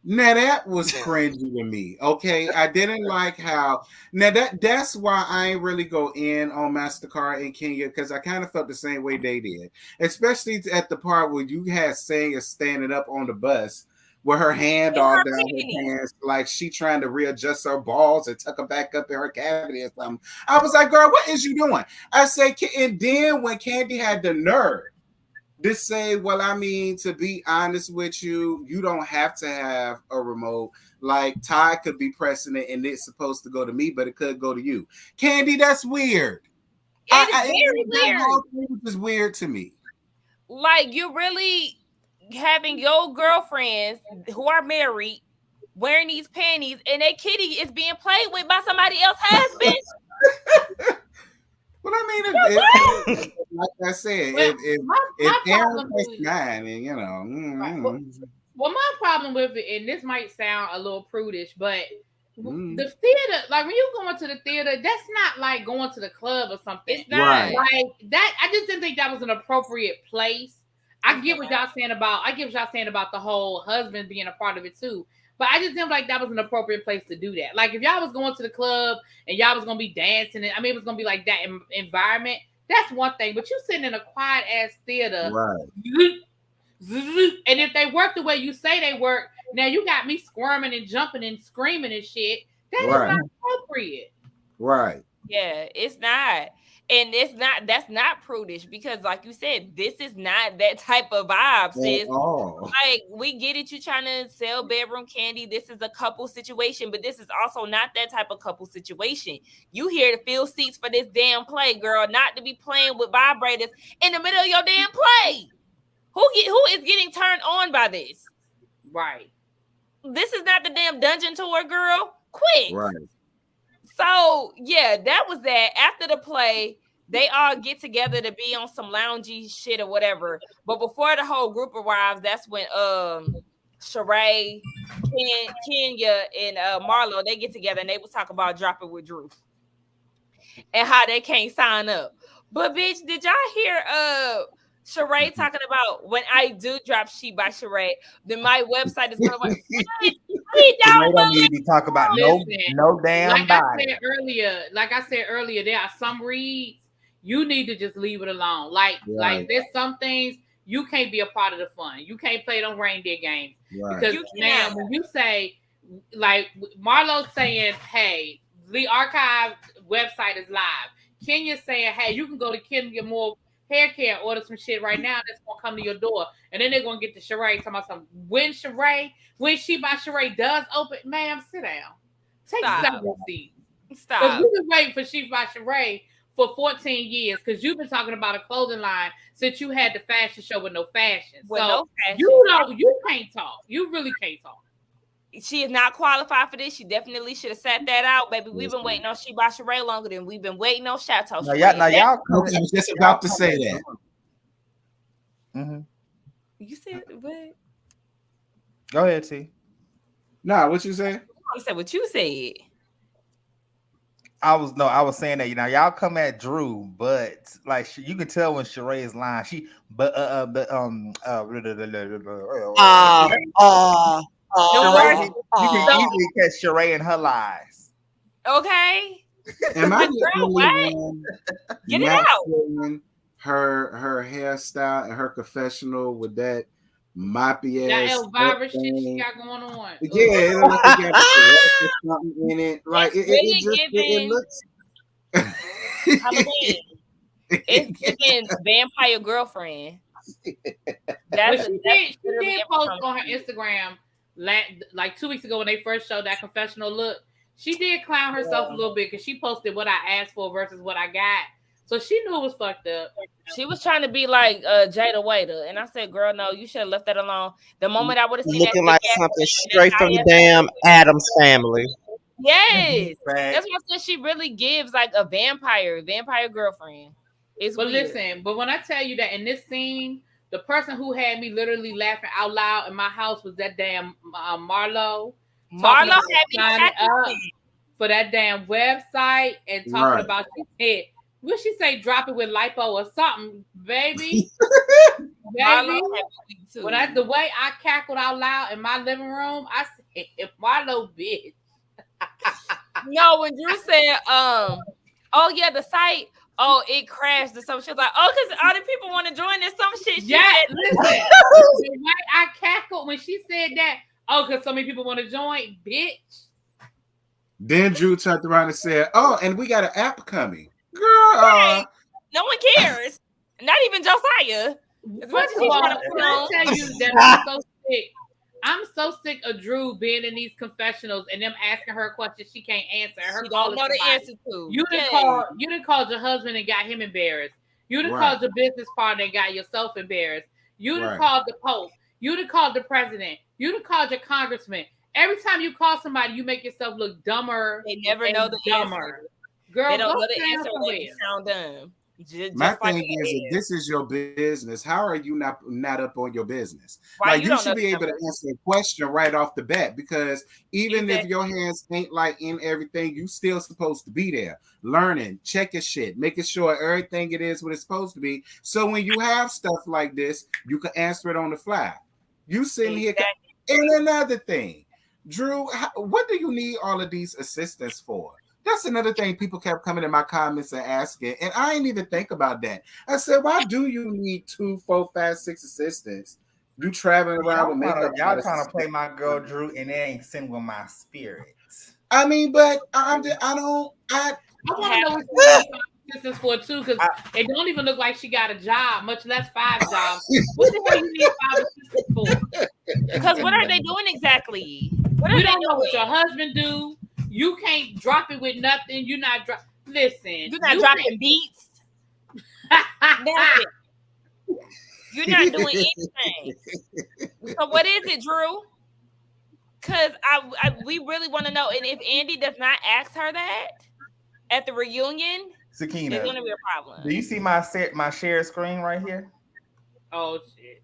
Now that was cringy to me. Okay, I didn't like how. Now that's why I ain't really go in on Mastercard in Kenya, because I kind of felt the same way they did, especially at the part where you had Sanya standing up on the bus with her hand all down her pants, like she trying to readjust her balls and tuck them back up in her cavity or something. I was like, girl, what is you doing? I say, and then when Candy had the nerve to say, well, I mean, to be honest with you, you don't have to have a remote. Like Ty could be pressing it and it's supposed to go to me, but it could go to you. Candy, that's weird. It was weird to me. Like, you really having your girlfriends who are married wearing these panties, and that kitty is being played with by somebody else's husband. Well, I mean, if like I said, if Aaron was 9, and you know, well, my problem with it, and this might sound a little prudish, but the theater, like when you go into the theater, that's not like going to the club or something. It's not like that. I just didn't think that was an appropriate place. I get what y'all saying about the whole husband being a part of it too. But I just didn't like that was an appropriate place to do that. Like if y'all was going to the club and y'all was gonna be dancing, and I mean it was gonna be like that environment. That's one thing. But you sitting in a quiet ass theater, right? And if they work the way you say they work, now you got me squirming and jumping and screaming and shit. That is not appropriate. Right. Yeah, it's not. And that's not prudish, because like you said, this is not that type of vibe, sis. Like, we get it, you trying to sell bedroom candy. This is a couple situation, but this is also not that type of couple situation. You here to fill seats for this damn play, girl, not to be playing with vibrators in the middle of your damn play. Who is getting turned on by this? Right. This is not the damn dungeon tour, girl. Quit. Right. So, yeah, that was that. After the play, they all get together to be on some loungy shit or whatever. But before the whole group arrives, that's when Sheree, Kenya, and Marlo, they get together and they will talk about dropping with Drew and how they can't sign up. But bitch, did y'all hear Sheree talking about, when I do drop She by Sheree, then my website is going to we don't need to talk about no damn body. Like I said earlier, there are some reads you need to just leave it alone. Like there's some things you can't be a part of the fun. You can't play them reindeer games. Right. Because now when you say, like Marlo's saying, hey, the archive website is live. Kenya's saying, hey, you can go to Kenya Moore Hair Care and order some shit right now that's gonna come to your door. And then they're gonna get the Sheree talking about something. When She by Sheree does open, ma'am, sit down. Take several seats. Stop. Because you've been waiting for She by Sheree for 14 years, because you've been talking about a clothing line since you had the fashion show with no fashion. You can't talk. You really can't talk. She is not qualified for this. She definitely should have sat that out, baby. We've been waiting on She by Sheree longer than we've been waiting on Chateau. Now y'all I was just about to say that. Mm-hmm. You said what? Go ahead, T. Nah, what you say? You said what you said. I was saying that, y'all come at Drew, but like you can tell when Sheree is lying. You can easily catch Sheree in her lies. Okay. Am I the only one Get it out? Her hairstyle and her confessional with that moppy ass Elvira shit she got going on. Yeah, it looks like got something in it. Like it looks Halloween. It's giving Vampire Girlfriend. She did post on her Instagram like 2 weeks ago when they first showed that confessional look. She did clown herself a little bit because she posted what I asked for versus what I got. So she knew it was fucked up. She was trying to be like Jada Waiter, and I said, "Girl, no, you should have left that alone." The moment I would have seen looking like something straight from the damn Addams Family. Yes, that's what I said. She really gives like a vampire girlfriend. It's weird. Listen, but when I tell you that in this scene, the person who had me literally laughing out loud in my house was that damn Marlo. Marlo had me signing up for that damn website and talking about she said, What she say? Drop it with lipo or something, baby. Baby. When the way I cackled out loud in my living room, I said, "Marlo, bitch." No, when Drew said, "Oh yeah, the site, it crashed," or some shit. Like, because all the people want to join this some shit. She said, listen, the way I cackled when she said that. Because so many people want to join, bitch. Then Drew turned around and said, "Oh, and we got an app coming, girl." Right. No one cares. Not even Josiah. First of all, I tell you that I'm so sick. I'm so sick of Drew being in these confessionals and them asking her questions she can't answer. Her she don't know the answer to. You didn't call your husband and got him embarrassed. You didn't call your business partner and got yourself embarrassed. You didn't call the Pope. You didn't call the president. You didn't call your congressman. Every time you call somebody, you make yourself look dumber. They never know the dumber. Answer. Girl, they don't know the answer. They sound dumb. My thing is, if this is your business, how are you not up on your business? Why like you should be able to answer a question right off the bat, because even if your hands ain't like in everything, you still supposed to be there, learning, checking shit, making sure everything it is what it's supposed to be. So when you have stuff like this, you can answer it on the fly. You sitting here. And another thing, Drew, what do you need all of these assistants for? That's another thing people kept coming in my comments and asking, and I didn't even think about that. I said, why do you need 2, 4, 5, 6 assistants? You traveling around with makeup. Y'all trying to play my girl Drew, and it ain't sing with my spirit. I mean, but I want to know what you need assistants for too, because it don't even look like she got a job, much less 5 jobs. What the hell you need 5 assistants for? Because what are they doing exactly? We don't know what your husband do. You can't drop it with nothing. You're not Listen. You're not dropping beats. You're not doing anything. So what is it, Drew? Because we really want to know. And if Andy does not ask her that at the reunion, Sakina, it's going to be a problem. Do you see my share screen right here? Oh shit!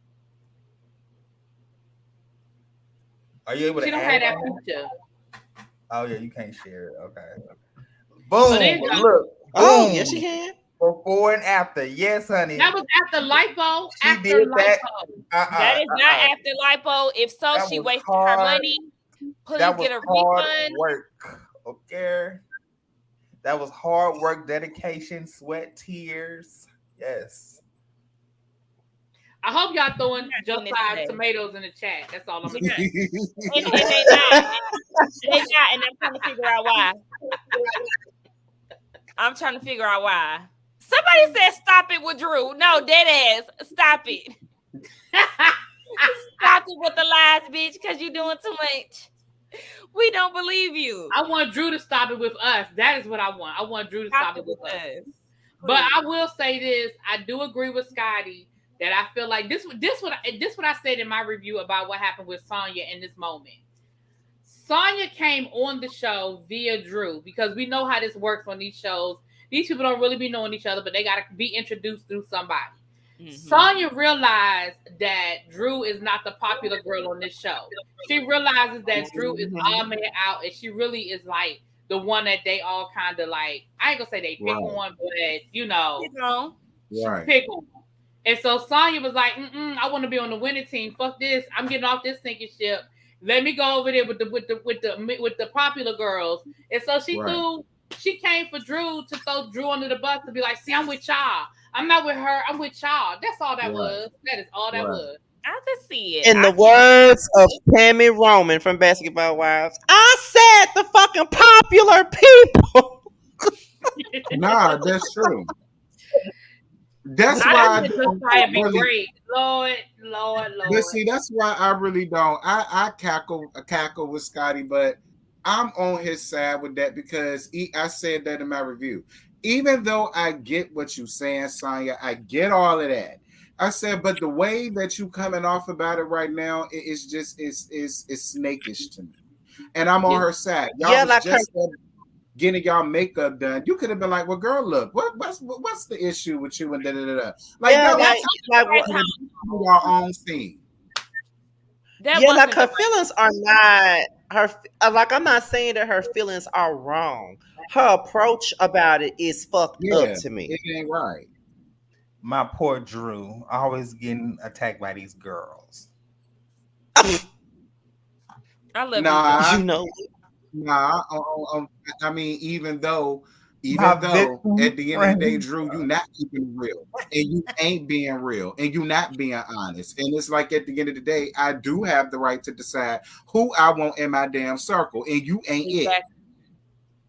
Are you able to? She don't have that picture. Oh yeah, you can't share it. Okay. Boom! Look. Oh, boom. Yes, you can. Before and after. Yes, honey. That was after lipo. She did that. That is not after lipo. If so, she wasted her money. Please get a refund. Work. Okay. That was hard work, dedication, sweat, tears. Yes. I hope y'all throwing Josiah tomatoes in the chat. That's all I'm gonna say. And they not. They not, and I'm trying to figure out why. Somebody said stop it with Drew. No, dead ass. Stop it. Stop it with the lies, bitch, because you're doing too much. We don't believe you. I want Drew to stop it with us. That is what I want. I want Drew to stop it with us. But I will say this. I do agree with Scotty that I feel like this what I said in my review about what happened with Sanya in this moment. Sanya came on the show via Drew, because we know how this works on these shows. These people don't really be knowing each other, but they got to be introduced through somebody. Mm-hmm. Sanya realized that Drew is not the popular girl on this show. She realizes that Drew is all man out, and she really is like the one that they all kind of like. I ain't gonna say they pick on, but right. Pick on. And so Sanya was like, I want to be on the winning team. Fuck this. I'm getting off this sinking ship. Let me go over there with the popular girls. And so she came for Drew to throw Drew under the bus to be like, see, I'm with y'all. I'm not with her. I'm with y'all. That's all that was. That is all that was. I just see it. In the words of Tammy Roman from Basketball Wives, I said the fucking popular people. Nah, that's true. That's why I be great. Lord. But see, that's why I really don't. I cackle with Scotty, but I'm on his side with that, because I said that in my review. Even though I get what you're saying, Sanya, I get all of that. I said, but the way that you coming off about it right now, it's just is snakish to me. And I'm on her side. Y'all was just getting y'all makeup done. You could have been like, well, girl, look, what's the issue with you? And da-da-da-da. Like, your own scene. Like her feelings are not her like I'm not saying that her feelings are wrong. Her approach about it is fucked up Yeah, to me. it ain't right. My poor Drew, always getting attacked by these girls. I love you, Drew. Nah, You know, nah. I mean, My even though victim at the end of the day, friend. Drew, you not keeping it real, and you ain't being real, and you not being honest. And it's like at the end of the day, I do have the right to decide who I want in my damn circle, and you ain't it. Exactly.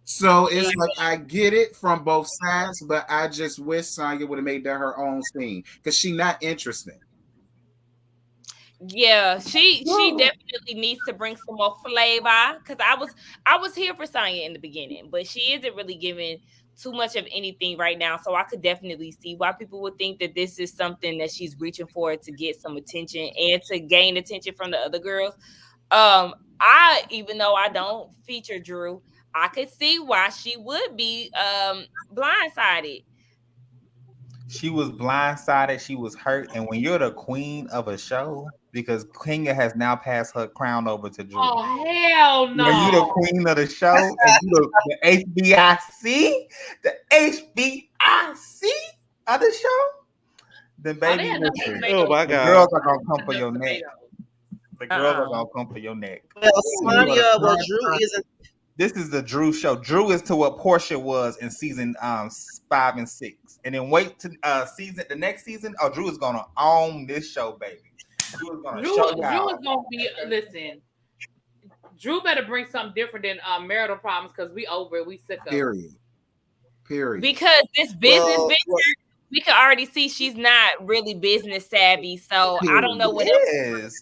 So it's like I get it from both sides, but I just wish Sanya would have made that her own scene because she not interesting. Yeah, she definitely needs to bring some more flavor. Because I was here for Sanya in the beginning, but she isn't really giving too much of anything right now. So I could definitely see why people would think that this is something that she's reaching for to get some attention and to gain attention from the other girls. I even though I don't feature Drew, I could see why she would be blindsided. She was blindsided. She was hurt. And when you're the queen of a show, because Kenya has now passed her crown over to Drew. Oh hell When you the no! queen of the show and you the HBIC, the HBIC of the show, then baby, they had nothing listen, to oh my the god. girls are gonna come for your neck. The girls are Uh-uh. gonna come for your neck. Well, You gotta Sonya, well, start- Drew isn't. This is the Drew show. Drew is to what Portia was in season 5 and 6, and then wait to the next season. Oh, Drew is gonna own this show, baby. Drew is gonna Drew show is y'all. gonna be listen. Drew better bring something different than marital problems because we over it. We sick of it. Period. Because this business Well, venture, we can already see she's not really business savvy. So I don't know what else. Yes,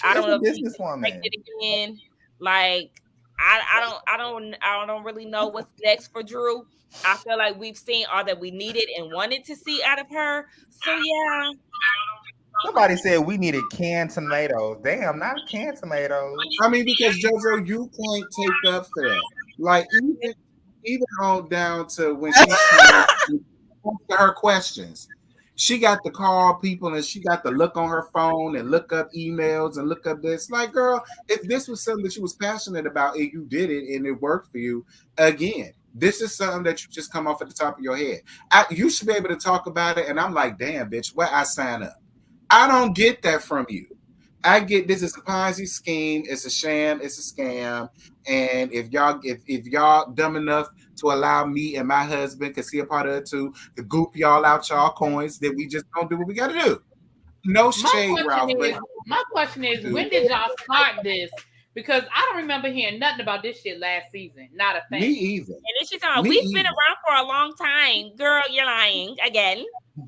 I don't know if she's businesswoman. pregnant again. Like I don't really know what's next for Drew. I feel like we've seen all that we needed and wanted to see out of her. So yeah. Somebody said we needed canned tomatoes. Damn, not canned tomatoes. I mean, because JoJo, you can't take up for that. Like even on down to when she's trying to answer her questions. She got to call people and she got to look on her phone and look up emails and look up this. Like, girl, if this was something that you was passionate about and you did it and it worked for you, again, this is something that you just come off at the top of your head. You should be able to talk about it. And I'm like, damn, bitch, where I sign up? I don't get that from you. I get this is a Ponzi scheme. It's a sham. It's a scam. And if y'all dumb enough to allow me and my husband, cause he a part of it too, to goop y'all out y'all coins, then we just don't do what we got to do. No shade, Ralph. My question is, when did y'all start this? Because I don't remember hearing nothing about this shit last season. Not a thing. Me either. And then she's talking, we've been around for a long time. Girl, you're lying again,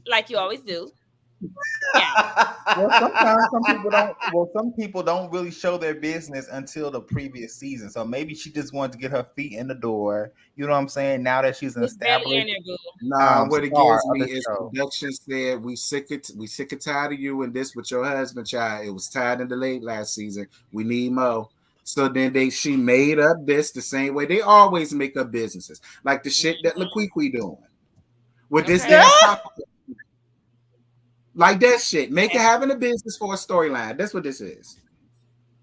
like you always do. Yeah. Sometimes some people don't really show their business until the previous season. So maybe she just wanted to get her feet in the door. You know what I'm saying? Now that she's an established. Nah, what it gives me is production said we sick and tired of you and this with your husband, child. It was tied and delayed last season. We need more. So then she made up this the same way they always make up businesses, like the shit that LaQuiqui doing with this damn topic. Like that shit. Make it having a business for a storyline. That's what this is.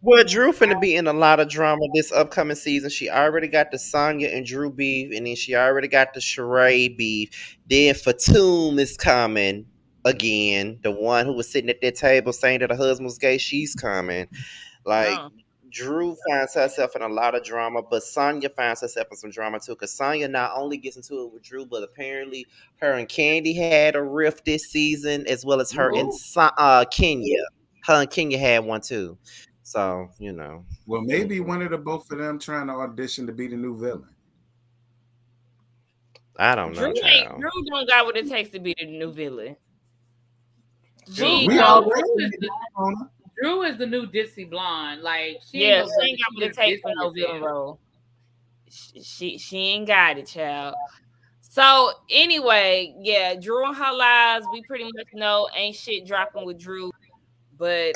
Well, Drew finna be in a lot of drama this upcoming season. She already got the Sanya and Drew beef, and then she already got the Sheree beef. Then Fatum is coming again. The one who was sitting at that table saying that her husband was gay, she's coming. Like, Drew finds herself in a lot of drama, but Sanya finds herself in some drama too. Because Sanya not only gets into it with Drew, but apparently her and Candy had a rift this season, as well as her and Kenya. Her and Kenya had one too. So, you know. Well, maybe one of the both of them trying to audition to be the new villain. I don't know. Drew don't got what it takes to be the new villain. Drew is the new Ditsy Blonde. Like she ain't got what it takes for no villain role. She ain't got it, child. So anyway, yeah, Drew and her lives, we pretty much know ain't shit dropping with Drew. But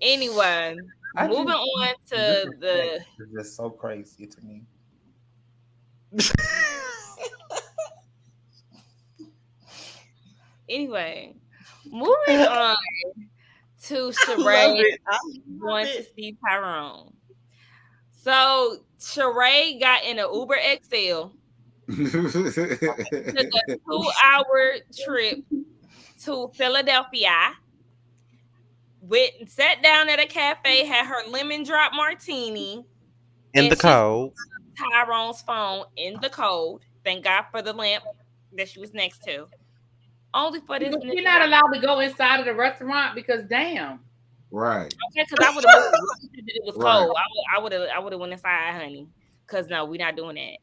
anyway, moving on to the. It's just so crazy to me. Anyway, moving on to Sheree going to see Tyrone. So Sheree got in an Uber XL, took a 2-hour trip to Philadelphia, sat down at a cafe, had her lemon drop martini, in the and she cold. Tyrone's phone in the cold. Thank God for the lamp that she was next to. Only for this nigga. You're not allowed to go inside of the restaurant because damn. Right. Okay, because I would have moved. It was cold. Right. I would have went inside, honey. Because no, we're not doing that.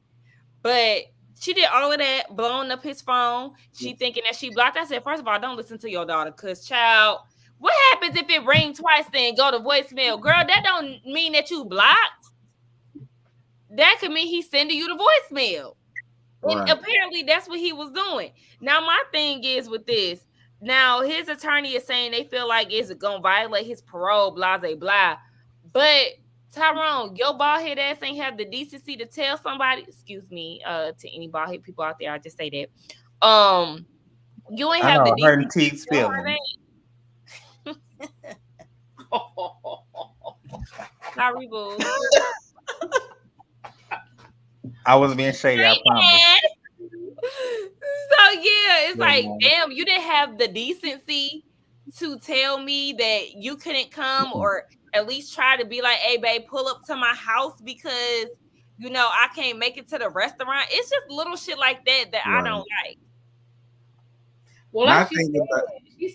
But she did all of that, blowing up his phone. She thinking that she blocked. I said, first of all, don't listen to your daughter, because child, what happens if it rings twice then go to voicemail? Girl, that don't mean that you blocked. That could mean he's sending you the voicemail. And Right. apparently that's what he was doing. Now, my thing is with this. Now, his attorney is saying they feel like it's going to violate his parole, blah, blah, blah. But, Tyrone, your bald-head ass ain't have the decency to tell somebody, excuse me, to any bald-head people out there, I just say that. You ain't have the decency to tell her that. Sorry, boo. I was being shady, I promise. So yeah, it's like, damn, you didn't have the decency to tell me that you couldn't come, or at least try to be like, hey, babe, pull up to my house because I can't make it to the restaurant. It's just little shit like that I don't like. Well, like she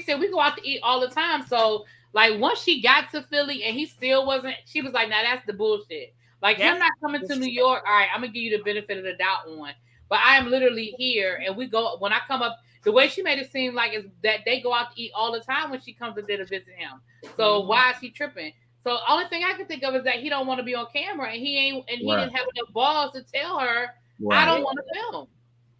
said we go out to eat all the time. So like once she got to Philly and he still wasn't, she was like, nah, that's the bullshit. Like, you're not coming to New York. All right, I'm going to give you the benefit of the doubt on. But I am literally here, and we go, when I come up, the way she made it seem like is that they go out to eat all the time when she comes up there to visit him. So why is he tripping? So the only thing I can think of is that he don't want to be on camera, and he didn't have enough balls to tell her, I don't want to film.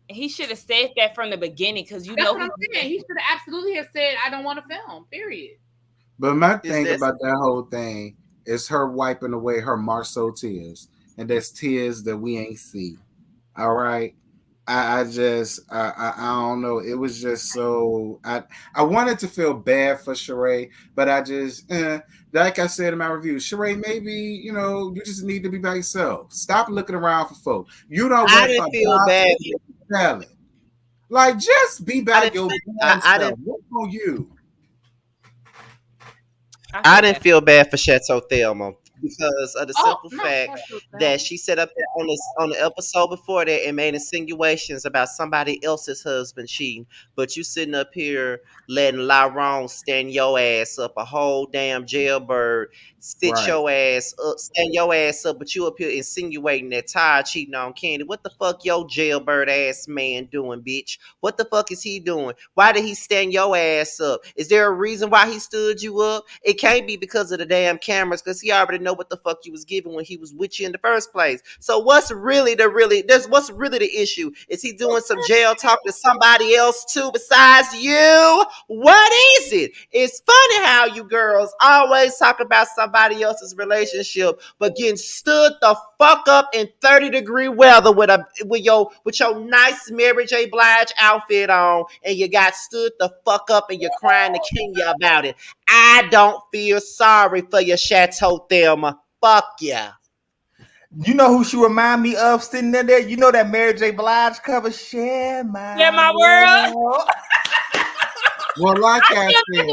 He should have said that from the beginning, because That's what I'm saying. He should have absolutely have said, I don't want to film, period. But my thing about that whole thing is her wiping away her Marceau tears, and that's tears that we ain't see. All right, I don't know. It was just so I wanted to feel bad for Sheree, but I just like I said in my review, Sheree, maybe you just need to be by yourself. Stop looking around for folk. You don't. I didn't feel bad. Talent. Like, just be by your self. What's on you? I didn't feel bad for Chateau Thelma because of the simple fact that she set up on the episode before that and made insinuations about somebody else's husband cheating. But you sitting up here letting Lyrone stand your ass up, a whole damn jailbird, your ass up, stand your ass up, but you up here insinuating that Ty cheating on Candid. What the fuck your jailbird ass man doing, bitch? What the fuck is he doing? Why did he stand your ass up? Is there a reason why he stood you up? It can't be because of the damn cameras, because he already know what the fuck you was giving when he was with you in the first place. So what's really the issue? Is he doing some jail talk to somebody else too besides you? What is it? It's funny how you girls always talk about somebody else's relationship, but getting stood the fuck up in 30-degree weather with your nice Mary J. Blige outfit on, and you got stood the fuck up and you're crying to Kenya about it. I don't feel sorry for your Chateau Thelma. Fuck yeah. You know who she remind me of sitting there? You know that Mary J. Blige cover, Share My World? Well, like I said,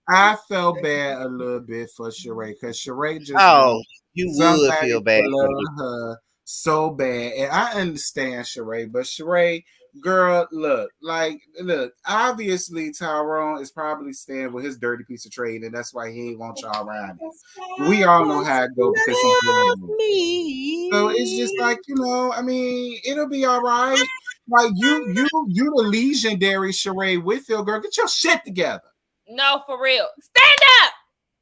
I felt bad a little bit for Sheree, because Sheree just you would feel bad for her so bad. And I understand Sheree, but Sheree, girl, look, obviously Tyrone is probably staying with his dirty piece of trade, and that's why he ain't want y'all around him. We all know how it goes because he's doing me. So it's just like, I mean, it'll be all right. Like, you the legendary Sheree Whitfield, girl, get your shit together. No, for real. Stand up.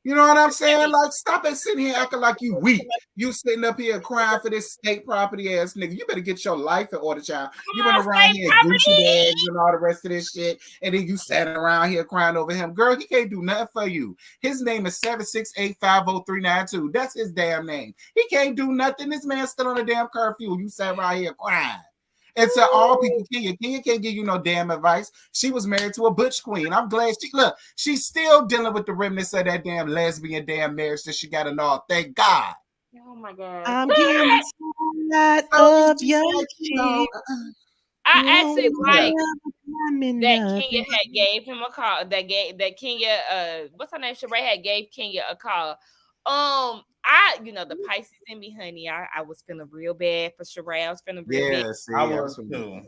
You know what I'm saying? Like, stop it sitting here acting like you weak. You sitting up here crying for this state property ass nigga. You better get your life in order, child. You been around here Gucci bags and all the rest of this shit, and then you sat around here crying over him. Girl, he can't do nothing for you. His name is 768500392. That's his damn name. He can't do nothing. This man's still on a damn curfew. You sat around here crying. And to all people, Kenya can't give you no damn advice. She was married to a butch queen. I'm glad she's still dealing with the remnants of that damn lesbian damn marriage that she got and all. Thank God. Oh my God. I'm getting tired of your shit. I actually like that nothing. Kenya had gave him a call. That Kenya, what's her name? Sheree had gave Kenya a call. The Pisces in me, honey. I was feeling real bad for Sheree. I was feeling real bad. I was too.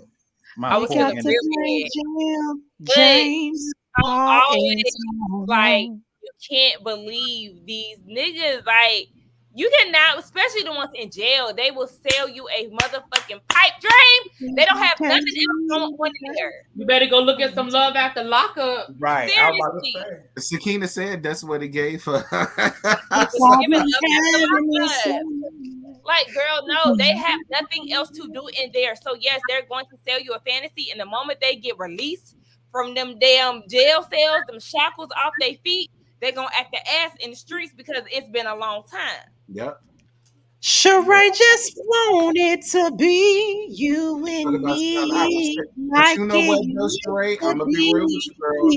I was feeling real bad. James, always like you can't believe these niggas. Like you cannot, especially the ones in jail. They will sell you a motherfucking pipe dream. They don't have nothing else on there. You better go look at some Love After Lockup. Right. Seriously. Sakina said that's what he gave her. Like, girl, no, they have nothing else to do in there. So yes, they're going to sell you a fantasy, and the moment they get released from them damn jail cells, them shackles off their feet, they're gonna act the ass in the streets because it's been a long time. Yep. Sheree just wanted to be you and me. But you know what, though, Sheree? I'm gonna be real with you, girl.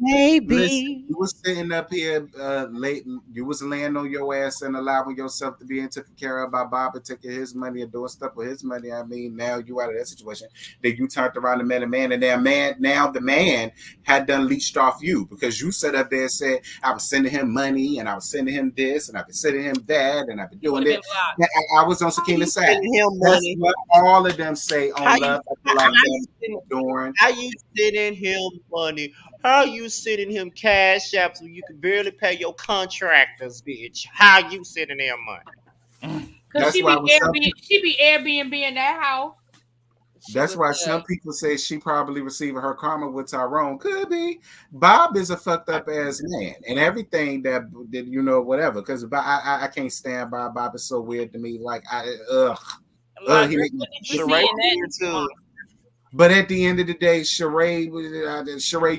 Maybe. Listen, you was sitting up here late. You was laying on your ass and allowing yourself to be taken care of by Bob and taking his money and doing stuff with his money. I mean, now you out of that situation. Then you turned around and met a man, and now the man had done leached off you because you sat up there and said, I was sending him money and I was sending him this and I've been sending him that and I've been doing this. I was on Sakina's side. That's what all of them say on Love. How you sending him money? How you sending him cash apps when you can barely pay your contractors, bitch? How you sending him money? Because she be Airbnb in that house. That's why some people say she probably receiving her karma with Tyrone. Could be. Bob is a fucked up ass man, and everything that whatever. Because I can't stand Bob. Bob is so weird to me. Like he make me too. But at the end of the day, Sheree,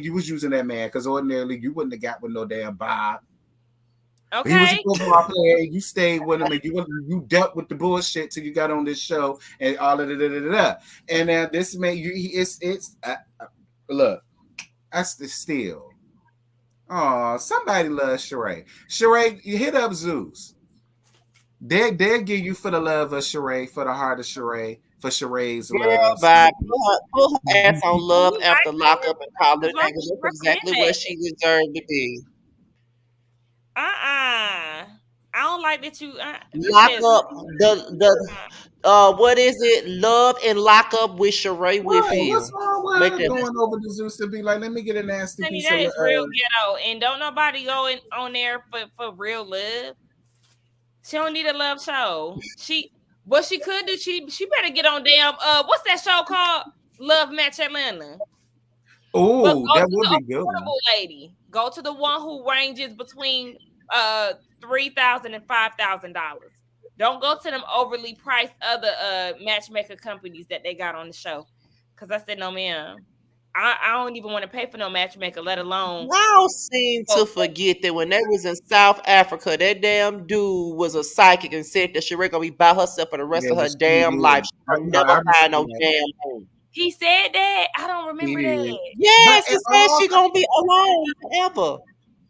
you was using that man because ordinarily you wouldn't have got with no damn Bob. Okay. He was a football player. You stayed with him, and you dealt with the bullshit till you got on this show and all of the. And now this man, look, I still. Oh, somebody loves Sheree. Sheree, you hit up Zeus. They'll give you for the love of Sheree, for the heart of Sheree. For Sheree's love. Put her ass on Love After Lockup and call her name. That's exactly where she deserved to be. I don't like that you lock up the what is it? Love and Lock Up with Sheree Whitfield. What's wrong with her going over to Zeus and be like, let me get a nasty piece that is real ghetto, and don't nobody go on there for real love. She don't need a love show. What she could do, she better get on damn what's that show called? Love Match Atlanta. Oh, that would be good. Lady. Go to the one who ranges between $3,000 and $5,000. Don't go to them overly priced other matchmaker companies that they got on the show. Cause I said no, ma'am. I don't even want to pay for no matchmaker, let alone. Y'all seem to forget that when they was in South Africa, that damn dude was a psychic and said that Sheree gonna be by herself for the rest of her damn life. She'll never find no damn home. He said that? I don't remember that. Yes, he said she gonna be alone forever.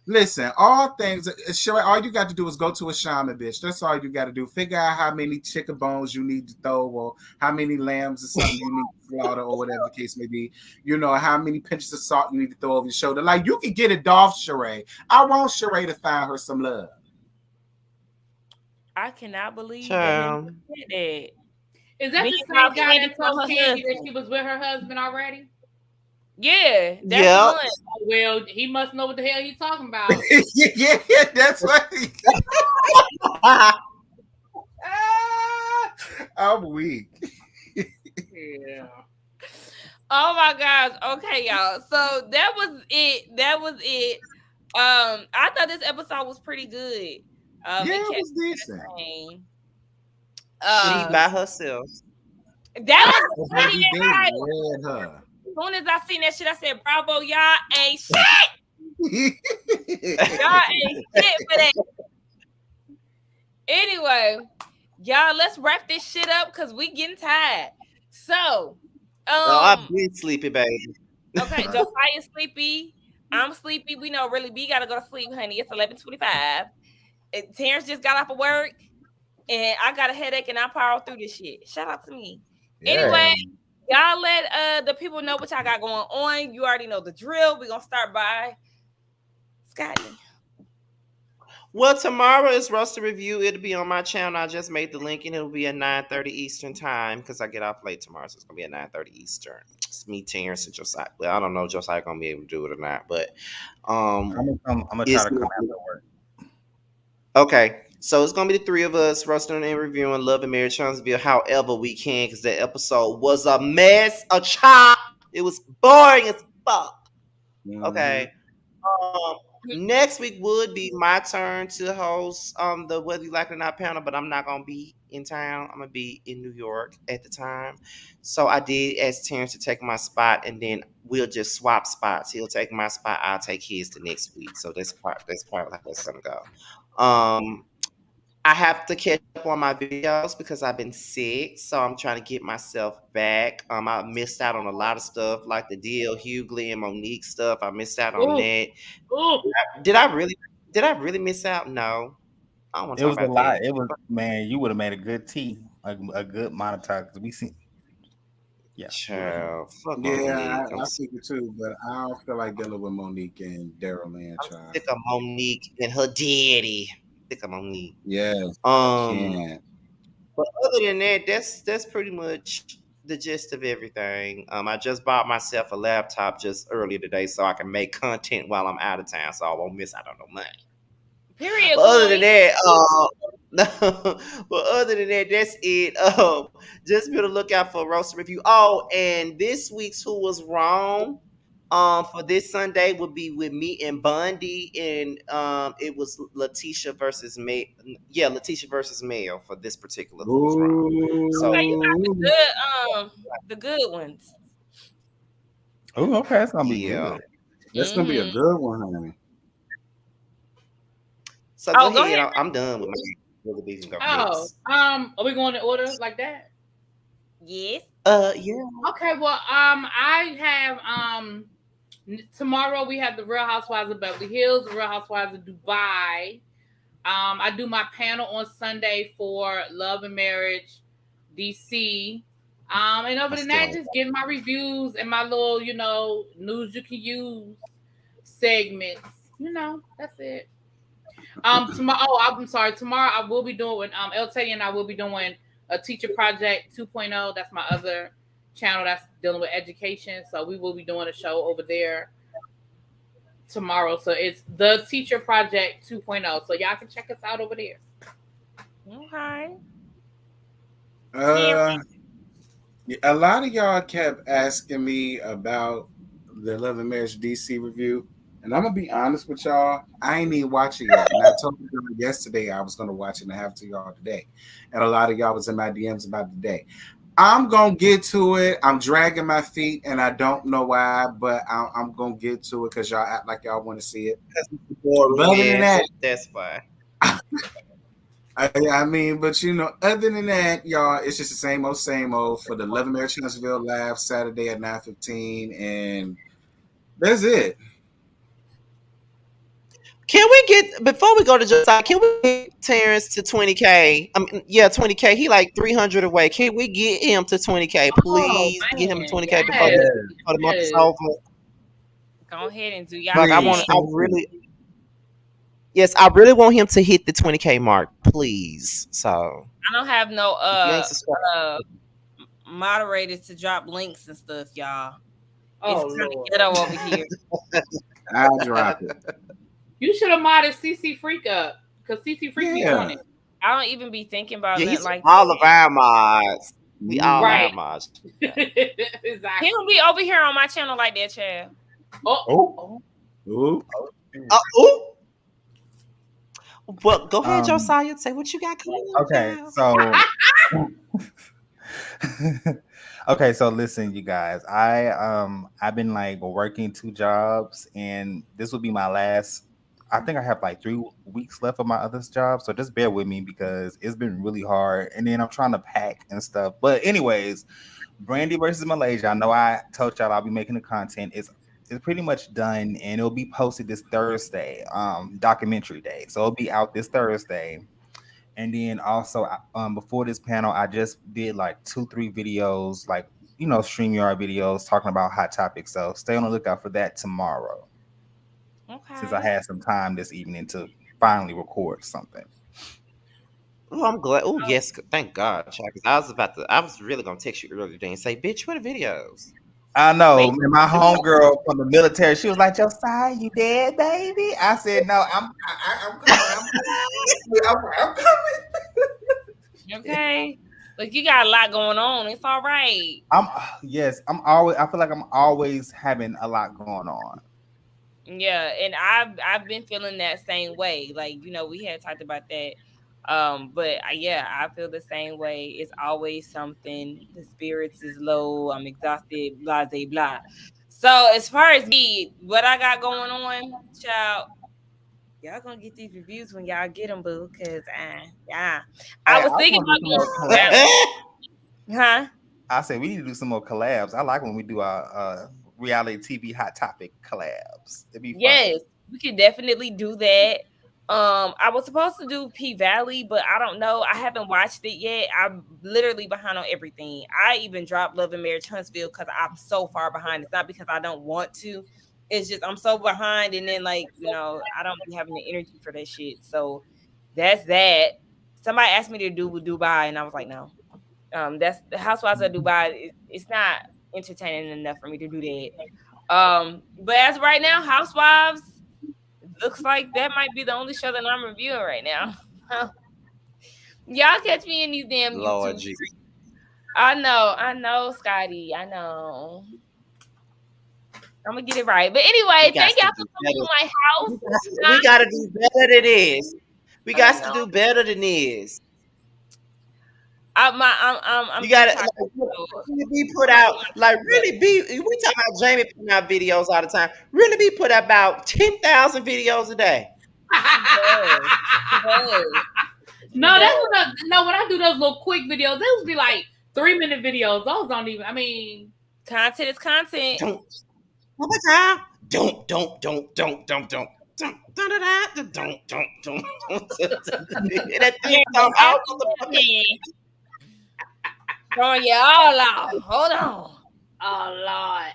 Listen, all things, Sheree, all you got to do is go to a shaman, bitch. That's all you got to do. Figure out how many chicken bones you need to throw or how many lambs or something you need to slaughter or whatever the case may be. You know, how many pinches of salt you need to throw over your shoulder. Like, you can get it off, Sheree. I want Sheree to find her some love. I cannot believe that. Is that the same guy that told Candy that she was with her husband already? Yeah, that's one. Well, he must know what the hell he's talking about. yeah, that's right. I'm weak. Yeah. Oh my gosh. Okay, y'all. So that was it. I thought this episode was pretty good. Yeah, it was decent. She by herself. That was pretty right. As soon as I seen that shit, I said, "Bravo, y'all ain't shit. Y'all ain't shit for that." Anyway, y'all, let's wrap this shit up because we getting tired. So, Oh, I've been sleepy, baby. okay, Josiah's sleepy. I'm sleepy. We know really B gotta go to sleep, honey. It's 11:25. Terrence just got off of work, and I got a headache, and I power through this shit. Shout out to me. Yeah. Anyway, y'all let the people know what y'all got going on. You already know the drill. We're gonna start by Scotty. Well, tomorrow is roster review. It'll be on my channel. I just made the link, and it'll be at 9:30 Eastern time because I get off late tomorrow, so it's gonna be at 9:30 Eastern. It's me, Terrence, and Josiah. Well, I don't know if Josiah gonna be able to do it or not, but I'm gonna try to come after work. Okay, so it's gonna be the three of us roasting and reviewing Love and Marriage Huntsville however we can, because that episode was a mess, a chop. It was boring as fuck. Okay. Next week would be my turn to host the Whether You Like It or Not panel, but I'm not gonna be in town. I'm gonna be in New York at the time. So I did ask Terrence to take my spot, and then we'll just swap spots. He'll take my spot, I'll take his the next week. So that's probably how it's gonna go. I have to catch up on my videos because I've been sick, so I'm trying to get myself back. I missed out on a lot of stuff, like the DL Hughley and Monique stuff. I missed out on that. Did I really miss out? No, I don't want to It talk was a about lot. that. It was, man. You would have made a good tea, a good monitor. Cause we seen, yeah. Child, fuck Yeah, Monique. I think it too, but I don't feel like dealing with Monique and Daryl, man. I'm Child. sick of Monique and her daddy. Sick of Monique. Yes, But other than that, that's pretty much the gist of everything. I just bought myself a laptop just earlier today so I can make content while I'm out of town, so I won't miss out on no money. Period. But other than that, but other than that, that's it. Just be on the lookout for a roaster review. Oh, and this week's Who Was Wrong for this Sunday would be with me and Bundy, and it was Letitia versus Mel. Yeah, Letitia versus Mel for this particular Who Was Wrong. So okay, you got the good ones. Oh, okay, that's gonna be good. That's gonna be a good one, honey. So go ahead. I'm done with my really big. Are we going in order like that? Yes. Yeah. Okay. Well, I have tomorrow we have the Real Housewives of Beverly Hills, the Real Housewives of Dubai. I do my panel on Sunday for Love and Marriage DC. And other than that, just getting my reviews and my little, news you can use segments. That's it. Tomorrow, I'm sorry. Tomorrow I will be doing LT and I will be doing a Teacher Project 2.0. That's my other channel that's dealing with education. So we will be doing a show over there tomorrow. So it's the Teacher Project 2.0. So y'all can check us out over there. Okay. A lot of y'all kept asking me about the Love and Marriage DC review. And I'm gonna be honest with y'all, I ain't even watch it yet. And I told you yesterday I was gonna watch it and have it to y'all today. And a lot of y'all was in my DMs about today. I'm gonna get to it. I'm dragging my feet, and I don't know why, but I'm gonna get to it because y'all act like y'all want to see it. But other than that, that's why. I mean, but other than that, y'all, it's just the same old for the Love and Marriage Huntsville live Saturday at 9:15, and that's it. Can we get, before we go to Josiah, can we get Terrence to 20K? 20K. He like 300 away. Can we get him to 20K? Please get him to 20K before the month is over. Go ahead and do y'all. Like I really want him to hit the 20K mark, please. So I don't have no moderators to drop links and stuff, y'all. It's kind of ghetto over here. I'll drop it. You should have modded CC Freak up because CC Freak be on it. I don't even be thinking about that. Like all of our mods. We all our mods. Exactly. He don't be over here on my channel like that, Chad. Well, go ahead, Josiah. Say what you got coming on. Okay, so listen, you guys. I've been like working 2 jobs, and this will be my last. I think I have like 3 weeks left of my other job, so just bear with me because it's been really hard. And then I'm trying to pack and stuff. But anyways, Brandy versus Malaysia. I know I told y'all I'll be making the content. It's pretty much done, and it'll be posted this Thursday, documentary day. So it'll be out this Thursday. And then also, before this panel, I just did like 2-3 videos, like StreamYard videos talking about hot topics. So stay on the lookout for that tomorrow. Okay. Since I had some time this evening to finally record something. Oh, I'm glad. Oh, yes. Thank God, Chuck. I was really gonna text you earlier today and say, "Bitch, where the videos?" I know. And my homegirl from the military, she was like, "Josiah, you dead, baby?" I said, "No, I'm coming. I'm coming." Okay. Look, you got a lot going on. It's all right. I feel like I'm always having a lot going on. Yeah, and I've been feeling that same way. Like, we had talked about that. But yeah, I feel the same way. It's always something. The spirits is low. I'm exhausted, blah blah blah. So as far as me, what I got going on, child, y'all gonna get these reviews when y'all get them, boo. Cause yeah, I was thinking about doing huh? I said we need to do some more collabs. I like when we do our reality TV hot topic collabs. It'd be fun. Yes, we could definitely do that. I was supposed to do P Valley, but I don't know. I haven't watched it yet. I'm literally behind on everything. I even dropped Love and Marriage Huntsville because I'm so far behind. It's not because I don't want to. It's just I'm so behind, and then I don't be having the energy for that shit. So that's that. Somebody asked me to do with Dubai, and I was like, no. That's the Housewives of Dubai. It's not entertaining enough for me to do that. But as of right now, Housewives looks like that might be the only show that I'm reviewing right now. Y'all catch me in these damn Lord YouTube Jesus. streams. I know, Scotty. I know. I'm gonna get it right. But anyway, thank y'all for coming to my house. We gotta do better than this. We got to do better than this. I'm you gotta really be put out, like really be. We talk about Jamie putting out videos all the time. Really be put out about 10,000 videos a day. No, that's when I do those little quick videos, those be like 3-minute videos. Those don't even. I mean, content is content. One more time. Don't. Oh yeah, all out. Hold on.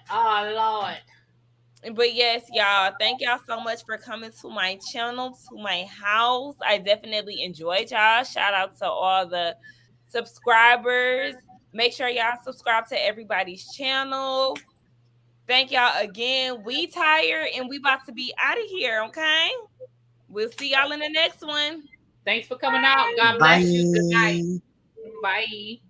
Oh Lord. But yes, y'all, thank y'all so much for coming to my channel, to my house. I definitely enjoyed y'all. Shout out to all the subscribers. Make sure y'all subscribe to everybody's channel. Thank y'all again. We tired and we about to be out of here, okay? We'll see y'all in the next one. Thanks for coming out. God bless you. Good night. Bye.